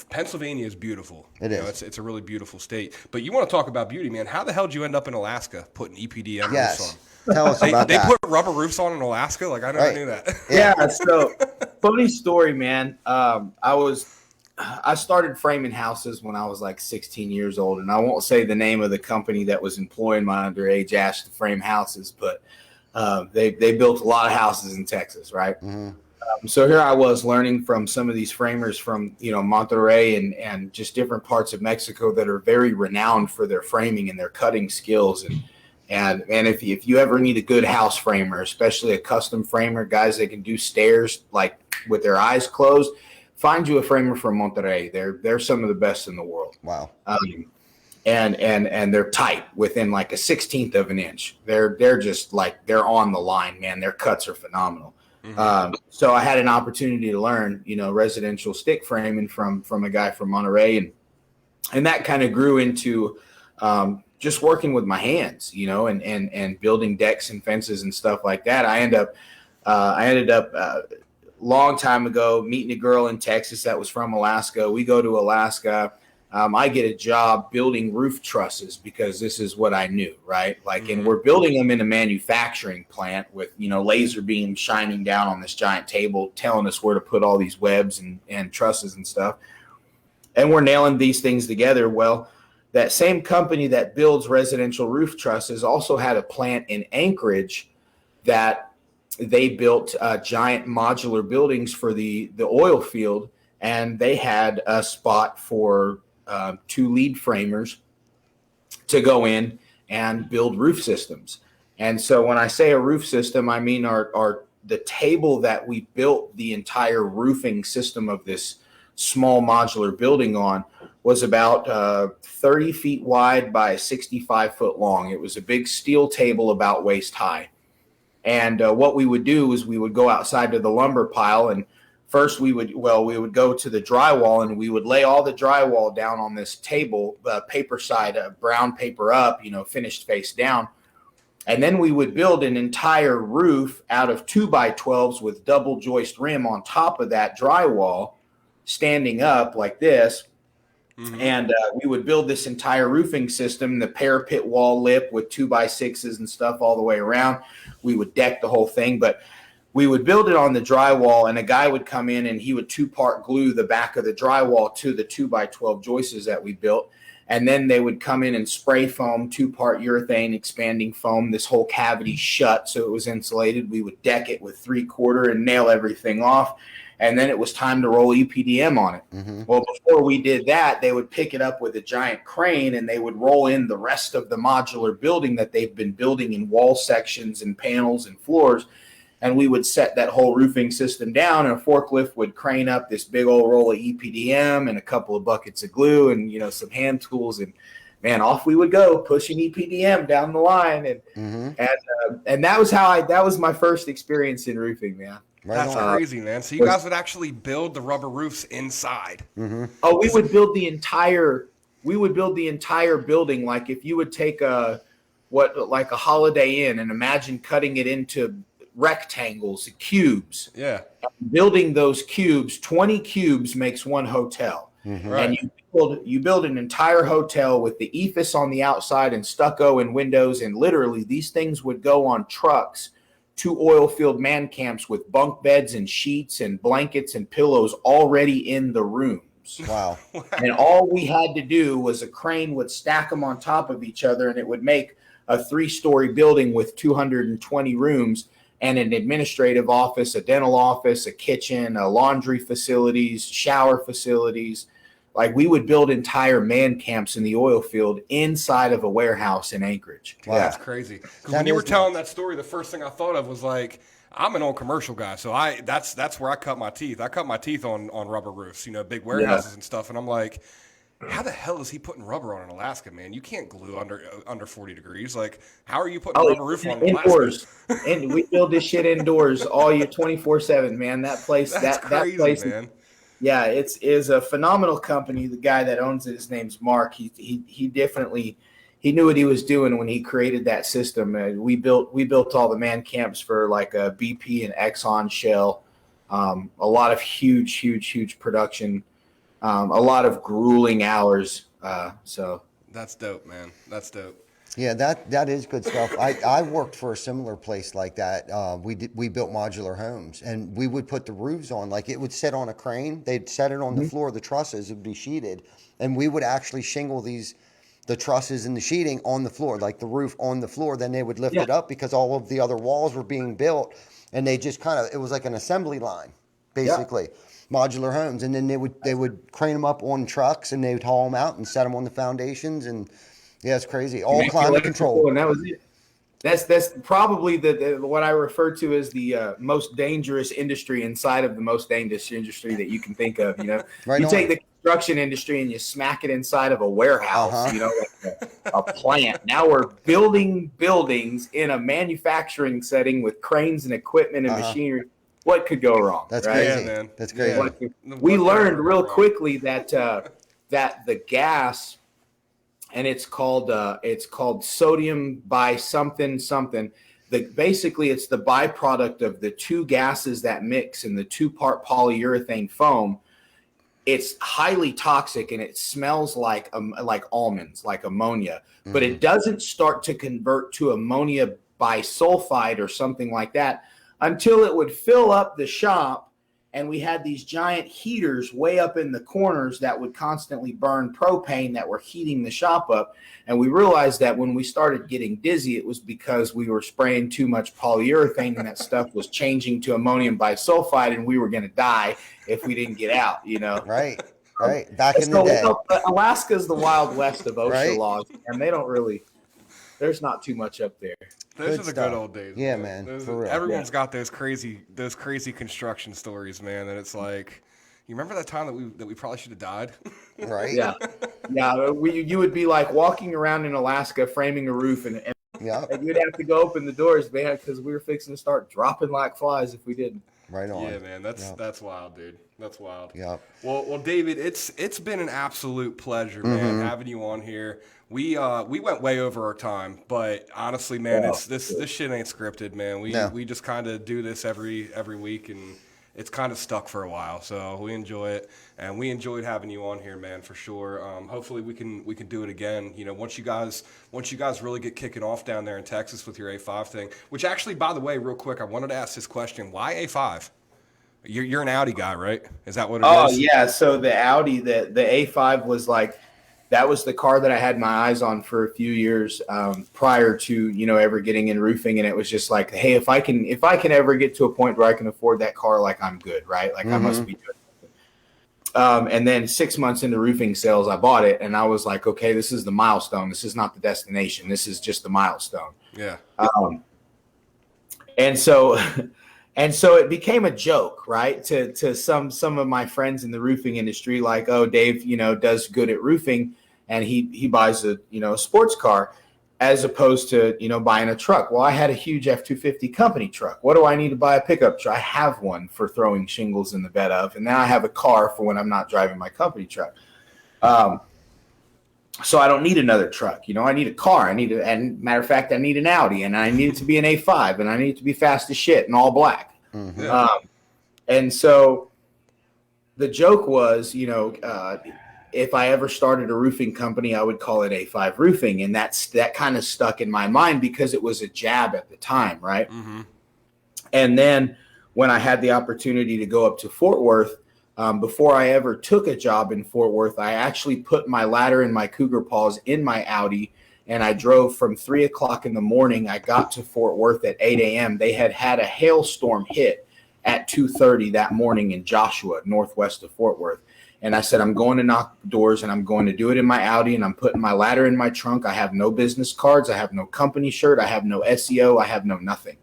Pennsylvania is beautiful. It is. It's a really beautiful state. But you want to talk about beauty, man. How the hell did you end up in Alaska putting EPDM roofs on? Tell us about that. They put rubber roofs on in Alaska? Like, I never knew that. Yeah, so funny story, man. I started framing houses when I was like 16 years old, and I won't say the name of the company that was employing my underage ass to frame houses, but they built a lot of houses in Texas, right? So here I was learning from some of these framers from Monterrey and just different parts of Mexico that are very renowned for their framing and their cutting skills. And if you ever need a good house framer, especially a custom framer, guys that can do stairs like with their eyes closed, find you a framer from Monterrey. They're some of the best in the world. Wow. And they're tight within like a 1/16 of an inch. They're just like, they're on the line, man. Their cuts are phenomenal. So I had an opportunity to learn, residential stick framing from a guy from Monterrey, and that kind of grew into just working with my hands, and building decks and fences and stuff like that. I ended up long time ago meeting a girl in Texas that was from Alaska. We go to Alaska. I get a job building roof trusses because this is what I knew, right? Like, and we're building them in a manufacturing plant with, laser beams shining down on this giant table, telling us where to put all these webs and trusses and stuff. And we're nailing these things together. Well, that same company that builds residential roof trusses also had a plant in Anchorage that they built giant modular buildings for the oil field, and they had a spot for 2 lead framers to go in and build roof systems. And so when I say a roof system, I mean our the table that we built the entire roofing system of this small modular building on was about 30 feet wide by 65 foot long. It was a big steel table about waist high. And what we would do is we would go outside to the lumber pile, and first we would go to the drywall, and we would lay all the drywall down on this table, paper side, brown paper up, finished face down. And then we would build an entire roof out of 2x12s with double joist rim on top of that drywall, standing up like this. And we would build this entire roofing system, the parapet wall lip with 2x6s and stuff all the way around. We would deck the whole thing, but we would build it on the drywall, and a guy would come in and he would 2-part glue the back of the drywall to the 2x12 joists that we built. And then they would come in and spray foam, 2-part urethane expanding foam, this whole cavity shut so it was insulated. We would deck it with 3/4 and nail everything off. And then it was time to roll EPDM on it. Well, before we did that, they would pick it up with a giant crane and they would roll in the rest of the modular building that they've been building in wall sections and panels and floors. And we would set that whole roofing system down, and a forklift would crane up this big old roll of EPDM and a couple of buckets of glue and, some hand tools. And man, off we would go pushing EPDM down the line. And that was that was my first experience in roofing, man. That's crazy, man. So you guys would actually build the rubber roofs inside. Oh, we would build the entire building. Like if you would take like a Holiday Inn and imagine cutting it into rectangles, cubes. Yeah. Building those cubes, 20 cubes makes one hotel. Right. And you build an entire hotel with the ephes on the outside and stucco and windows, and literally these things would go on trucks to oil field man camps with bunk beds and sheets and blankets and pillows already in the rooms. Wow. And all we had to do was a crane would stack them on top of each other, and it would make a 3-story building with 220 rooms and an administrative office, a dental office, a kitchen, a laundry facilities, shower facilities. Like we would build entire man camps in the oil field inside of a warehouse in Anchorage. Wow, that's crazy. Because when you were telling that story, the first thing I thought of was like, I'm an old commercial guy, so that's where I cut my teeth. I cut my teeth on rubber roofs, big warehouses and stuff. And I'm like, how the hell is he putting rubber on in Alaska, man? You can't glue under 40 degrees. Like, how are you putting a rubber roof on indoors? And we build this shit indoors all year, 24/7, man. That place, that's crazy, that place, man. Yeah, it is a phenomenal company. The guy that owns it, his name's Mark. He definitely knew what he was doing when he created that system. We built all the man camps for like a BP and Exxon, Shell. A lot of huge production. A lot of grueling hours. So that's dope, man. That's dope. Yeah, that is good stuff. I worked for a similar place like that. We built modular homes, and we would put the roofs on. Like it would sit on a crane. They'd set it on the floor. The trusses would be sheeted, and we would actually shingle the trusses and the sheeting on the floor, like the roof on the floor. Then they would lift it up because all of the other walls were being built, and they just it was like an assembly line, basically. Yeah. Modular homes, and then they would crane them up on trucks, and they would haul them out and set them on the foundations, and yeah, it's crazy. All climate control, and that was it. That's probably the what I refer to as the most dangerous industry inside of the most dangerous industry that you can think of. Right you on. Take the construction industry and you smack it inside of a warehouse, like a plant. Now we're building buildings in a manufacturing setting with cranes and equipment and machinery. What could go wrong? That's right? crazy. Yeah, man. That's crazy. Yeah. We learned real quickly that that the gas, and it's called sodium by something. Basically, it's the byproduct of the two gases that mix in the 2-part polyurethane foam. It's highly toxic and it smells like almonds, like ammonia, but it doesn't start to convert to ammonia bisulfide or something like that until it would fill up the shop. And we had these giant heaters way up in the corners that would constantly burn propane that were heating the shop up. And we realized that when we started getting dizzy, it was because we were spraying too much polyurethane and that stuff was changing to ammonium bisulfide, and we were going to die if we didn't get out, Right. Back in the day. Alaska's the Wild West of OSHA Right? laws, and they don't really, there's not too much up there. Those Good are the stuff. good old days. Yeah, man, for real. Everyone's got those crazy construction stories, man. And it's like, you remember that time that we probably should have died? Right? Yeah. You would be like walking around in Alaska framing a roof, and you'd have to go open the doors, man, because we were fixing to start dropping like flies if we didn't. Right on. Yeah, man, that's wild, dude. That's wild. Yeah. Well, David, it's been an absolute pleasure, man, having you on here. We went way over our time, but honestly, man, this shit ain't scripted, man. We just kind of do this every week, and it's kind of stuck for a while. So we enjoy it, and we enjoyed having you on here, man, for sure. Hopefully we can do it again. You know, once you guys really get kicking off down there in Texas with your A5 thing. Which actually, by the way, real quick, I wanted to ask this question: why A5? You're an Audi guy, right? Is that what it is? Oh yeah. So the Audi, the A5 was like, that was the car that I had my eyes on for a few years prior to, you know, ever getting in roofing. And it was just like, hey, if I can ever get to a point where I can afford that car, like I'm good, right? Like I must be good. And then 6 months into roofing sales, I bought it, and I was like, okay, this is the milestone. This is not the destination. This is just the milestone. Yeah. And so it became a joke, right? To some of my friends in the roofing industry, like, oh, Dave, you know, does good at roofing, and he buys a, you know, a sports car, as opposed to, you know, buying a truck. Well, I had a huge F-250 company truck. What do I need to buy a pickup truck? I have one for throwing shingles in the bed of, and now I have a car for when I'm not driving my company truck. So I don't need another truck. You know, I need a car. And matter of fact, I need an Audi, and I need it to be an A5, and I need it to be fast as shit and all black. And so the joke was, you know, if I ever started a roofing company, I would call it A5 Roofing. And that kind of stuck in my mind because it was a jab at the time, right? And then when I had the opportunity to go up to Fort Worth, before I ever took a job in Fort Worth, I actually put my ladder and my Cougar paws in my Audi, and I drove from 3 o'clock in the morning. I got to Fort Worth at 8 a.m. They had a hailstorm hit at 2:30 that morning in Joshua, northwest of Fort Worth. And I said, I'm going to knock doors, and I'm going to do it in my Audi, and I'm putting my ladder in my trunk. I have no business cards. I have no company shirt. I have no SEO. I have no nothing.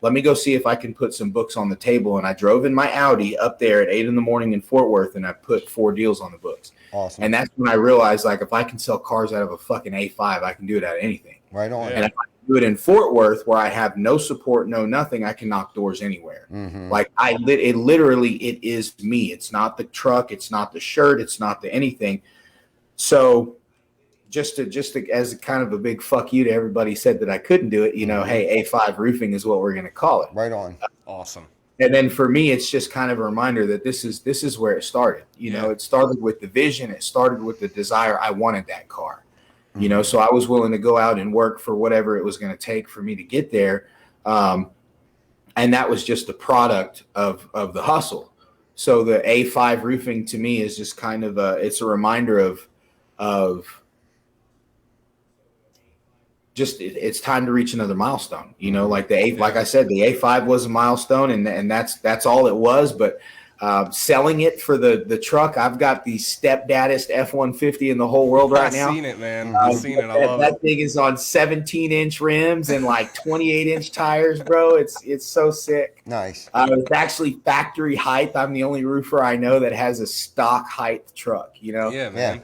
Let me go see if I can put some books on the table. And I drove in my Audi up there at 8 in the morning in Fort Worth, and I put 4 deals on the books. Awesome. And that's when I realized, like, if I can sell cars out of a fucking A5, I can do it out of anything. Right on. And if I can do it in Fort Worth, where I have no support, no nothing, I can knock doors anywhere. Like it is me. It's not the truck. It's not the shirt. It's not the anything. So just as a kind of a big fuck you to everybody said that I couldn't do it, you know, hey, A5 Roofing is what we're going to call it. Right on. Awesome. And then for me, it's just kind of a reminder that this is where it started. You know, it started with the vision. It started with the desire. I wanted that car, you know, so I was willing to go out and work for whatever it was going to take for me to get there. And that was just a product of the hustle. So the A5 Roofing to me is just kind of it's a reminder of just it's time to reach another milestone, you know, like like I said, the A5 was a milestone, and that's all it was. But selling it for the truck, I've got the stepdaddest F-150 in the whole world right now. I've seen it, man. I've seen it. I love that it. thing is on 17-inch rims and like 28-inch tires, bro. It's so sick. Nice. It's actually factory height. I'm the only roofer I know that has a stock height truck, you know? Yeah, man.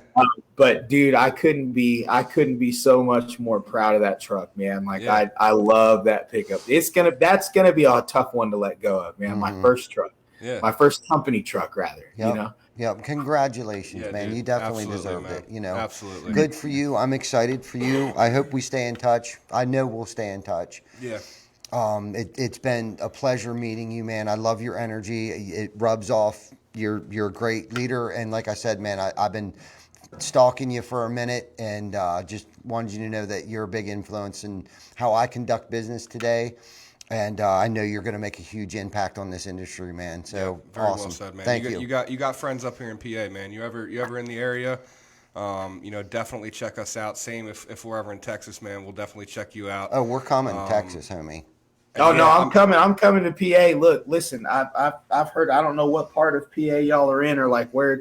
But dude, I couldn't be so much more proud of that truck, man. Like I love that pickup. That's gonna be a tough one to let go of, man. My first truck. Yeah. My first company truck, rather. Yep. You know? Yep. Congratulations, man. Dude, you definitely absolutely, deserved man. it. You know, Absolutely. Good for you. I'm excited for you. I hope we stay in touch. I know we'll stay in touch. Yeah. It's been a pleasure meeting you, man. I love your energy. It rubs off. You're a great leader. And like I said, man, I've been stalking you for a minute, and just wanted you to know that you're a big influence in how I conduct business today. And I know you're going to make a huge impact on this industry, man. So very awesome. well said, man. Thank you. You got friends up here in PA, man. You ever in the area? You know, definitely check us out. Same if we're ever in Texas, man. We'll definitely check you out. Oh, we're coming to Texas, homie. Oh no, I'm coming. I'm coming to PA. Look, listen, I've heard. I don't know what part of PA y'all are in, or like where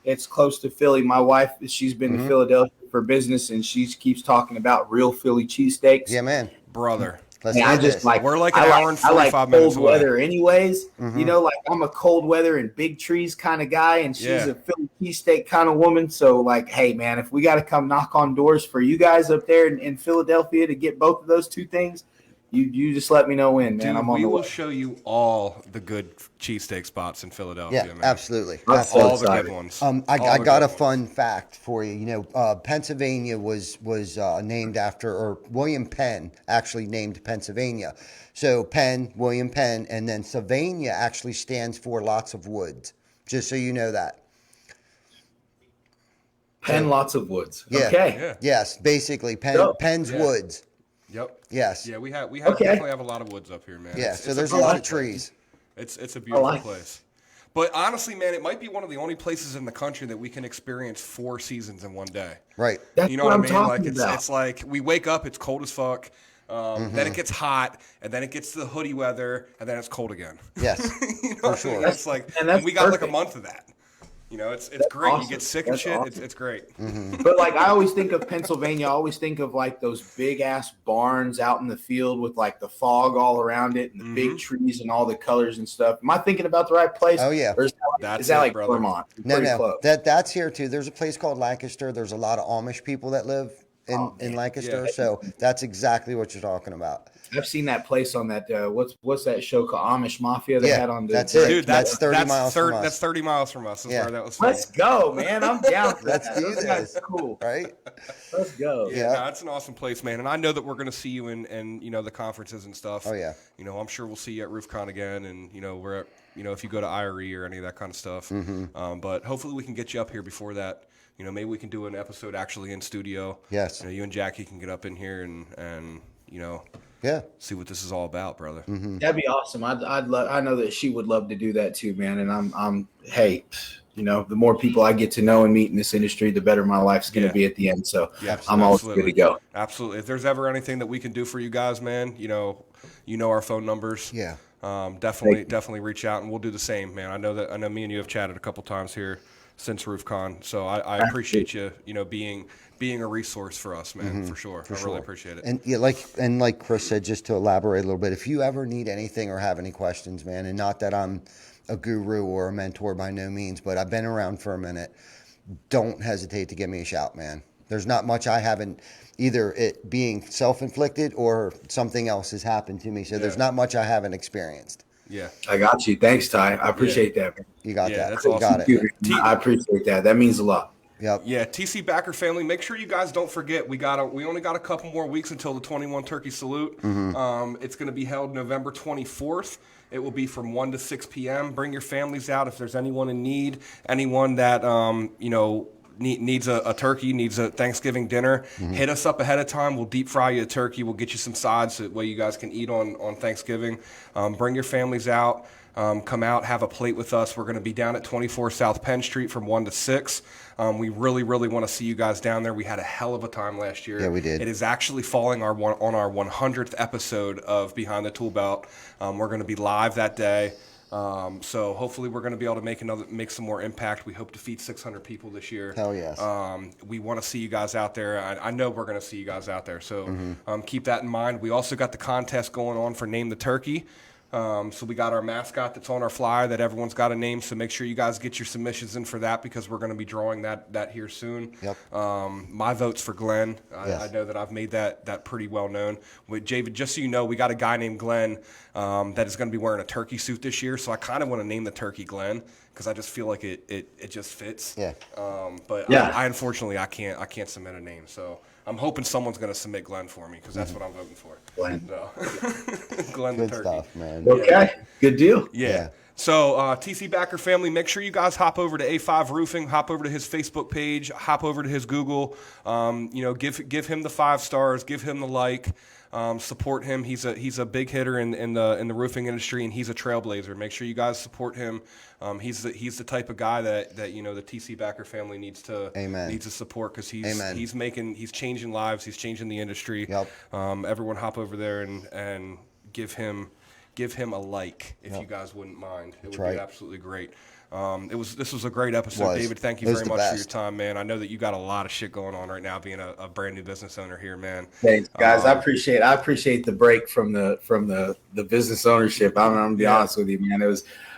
it's close to Philly. My wife, she's been to Philadelphia for business, and she keeps talking about real Philly cheesesteaks. Yeah, man, brother. Let's I do just this. like we're like an hour and 45 minutes cold away. weather, anyways. You know, like I'm a cold weather and big trees kind of guy, and she's a Philly cheesesteak kind of woman. So, like, hey, man, if we got to come knock on doors for you guys up there in Philadelphia to get both of those two things, You just let me know when, man. Dude, I'm on we the will way. show you all the good cheesesteak spots in Philadelphia, Yeah, man. absolutely. I'm so All the excited. good ones. I All the got a good ones. fun fact for you. You know, Pennsylvania was named after, or William Penn actually named Pennsylvania. So Penn, William Penn, and then Sylvania actually stands for lots of woods. Just so you know that. Penn, lots of woods. Yeah. Okay. Yeah. Yes, basically Dope. Penn's Yeah. woods. Yep. Yes. Yeah, we have Okay. definitely have a lot of woods up here, man. Yeah. It's So a there's a beautiful lot of place. trees. It's a beautiful like it. place. But honestly, man, it might be one of the only places in the country that we can experience 4 seasons in one day. Right. That's You know what what I I'm mean? talking Like about. it's like we wake up, it's cold as fuck. Then it gets hot, and then it gets to the hoodie weather, and then it's cold again. Yes. You know For what I mean? sure. It's like, And that's and we got like a perfect. month of that. You know, it's That's great. You awesome. get sick That's and shit. awesome. It's great. But like I always think of Pennsylvania, I always think of like those big ass barns out in the field with like the fog all around it and the big trees and all the colors and stuff. Am I thinking about the right place? Oh, yeah. Or is That's that it, like brother. Vermont? No, Pretty no. close. That's here too. There's a place called Lancaster. There's a lot of Amish people that live in Lancaster. Yeah. So that's exactly what you're talking about. I've seen that place on that. What's that show called Amish Mafia? They Yeah, had on the that's it. Dude, That's 30 miles from us. That's 30 miles from us. Is Yeah. where that was from. Let's go, man! I'm down for Let's that. do Those this. guys are cool. Right? Let's go. Yeah, Yeah. no, it's an awesome place, man. And I know that we're going to see you in you know, the conferences and stuff. Oh, yeah. You know, I'm sure we'll see you at RoofCon again, and you know, we're at, you know, if you go to IRE or any of that kind of stuff. But hopefully we can get you up here before that. You know, maybe we can do an episode actually in studio. Yes. You know, you and Jackie can get up in here and you know, Yeah. see what this is all about, brother. That'd be awesome. I'd love. I know that she would love to do that too, man. And I'm. Hey, you know, the more people I get to know and meet in this industry, the better my life's going to Yeah. be at the end. So Yeah, I'm always good to go. Absolutely. If there's ever anything that we can do for you guys, man, you know our phone numbers. Yeah. Definitely reach out, and we'll do the same, man. I know me and you have chatted a couple times here since RoofCon, so I appreciate you, you know, being a resource for us, man, for sure. I really appreciate it. And yeah, like Chris said, just to elaborate a little bit, if you ever need anything or have any questions, man, and not that I'm a guru or a mentor by no means, but I've been around for a minute, don't hesitate to give me a shout, man. There's not much I haven't, either it being self-inflicted or something else has happened to me. So there's not much I haven't experienced. Yeah. I got you. Thanks, Ty. I appreciate that, man. You got Yeah, that. that's You awesome. got it. I appreciate that. That means a lot. Yep. Yeah, TC Backer family, make sure you guys don't forget. We only got a couple more weeks until the 21 Turkey Salute. It's going to be held November 24th. It will be from 1 to 6 p.m. Bring your families out if there's anyone in need, anyone that you know needs a turkey, needs a Thanksgiving dinner. Hit us up ahead of time. We'll deep fry you a turkey. We'll get you some sides so that way you guys can eat on Thanksgiving. Bring your families out. Come out, have a plate with us. We're going to be down at 24 South Penn Street from 1 to 6. We really want to see you guys down there. We had a hell of a time last year. Yeah, we did. It is actually falling on our 100th episode of Behind the Tool Belt. We're going to be live that day. So hopefully we're going to be able to make some more impact. We hope to feed 600 people this year. Hell yes. We want to see you guys out there. I know we're going to see you guys out there. So keep that in mind. We also got the contest going on for Name the Turkey. So we got our mascot that's on our flyer that everyone's got a name. So make sure you guys get your submissions in for that because we're going to be drawing that here soon. Yep. My vote's for Glenn. Yes. I know that I've made that pretty well known. With David, just so you know, we got a guy named Glenn that is going to be wearing a turkey suit this year. So I kind of want to name the turkey Glenn because I just feel like it just fits. Yeah. But Yeah. I unfortunately I can't submit a name. So I'm hoping someone's going to submit Glenn for me because that's what I'm voting for. Glenn. So, Glenn Good the turkey. stuff, man. Okay. Good deal. Yeah. So, TC Backer family, make sure you guys hop over to A5 Roofing, hop over to his Facebook page, hop over to his Google. Give him the 5 stars, give him the like, support him. He's a big hitter in the roofing industry, and he's a trailblazer. Make sure you guys support him. He's the type of guy that the TC Backer family needs to support because he's changing lives, he's changing the industry. Yep. Everyone hop over there and give him give him a like if you guys wouldn't mind. It would right. be absolutely great. This was a great episode, Was. David. Thank you It was very the much for your best. time, man. I know that you got a lot of shit going on right now, being a brand new business owner here, man. Thanks, guys. I appreciate the break from the business ownership. I'm gonna be honest with you, man.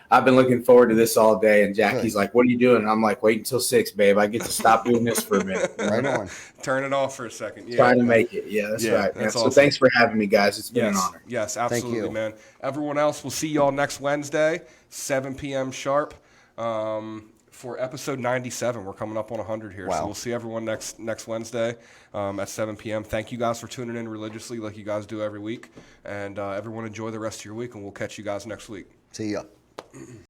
I've been looking forward to this all day. And Jackie's like, "What are you doing?" And I'm like, "Wait until 6, babe. I get to stop doing this for a minute." Right on. Turn it off for a second. Yeah, Trying to make it. Yeah, that's right. That's So awesome. thanks for having me, guys. It's been an honor. Yes, absolutely, you. man. Everyone else, we'll see y'all next Wednesday, 7 p.m. sharp, for episode 97. We're coming up on 100 here. Wow. So we'll see everyone next Wednesday at 7 p.m. Thank you guys for tuning in religiously like you guys do every week. And everyone enjoy the rest of your week, and we'll catch you guys next week. See ya.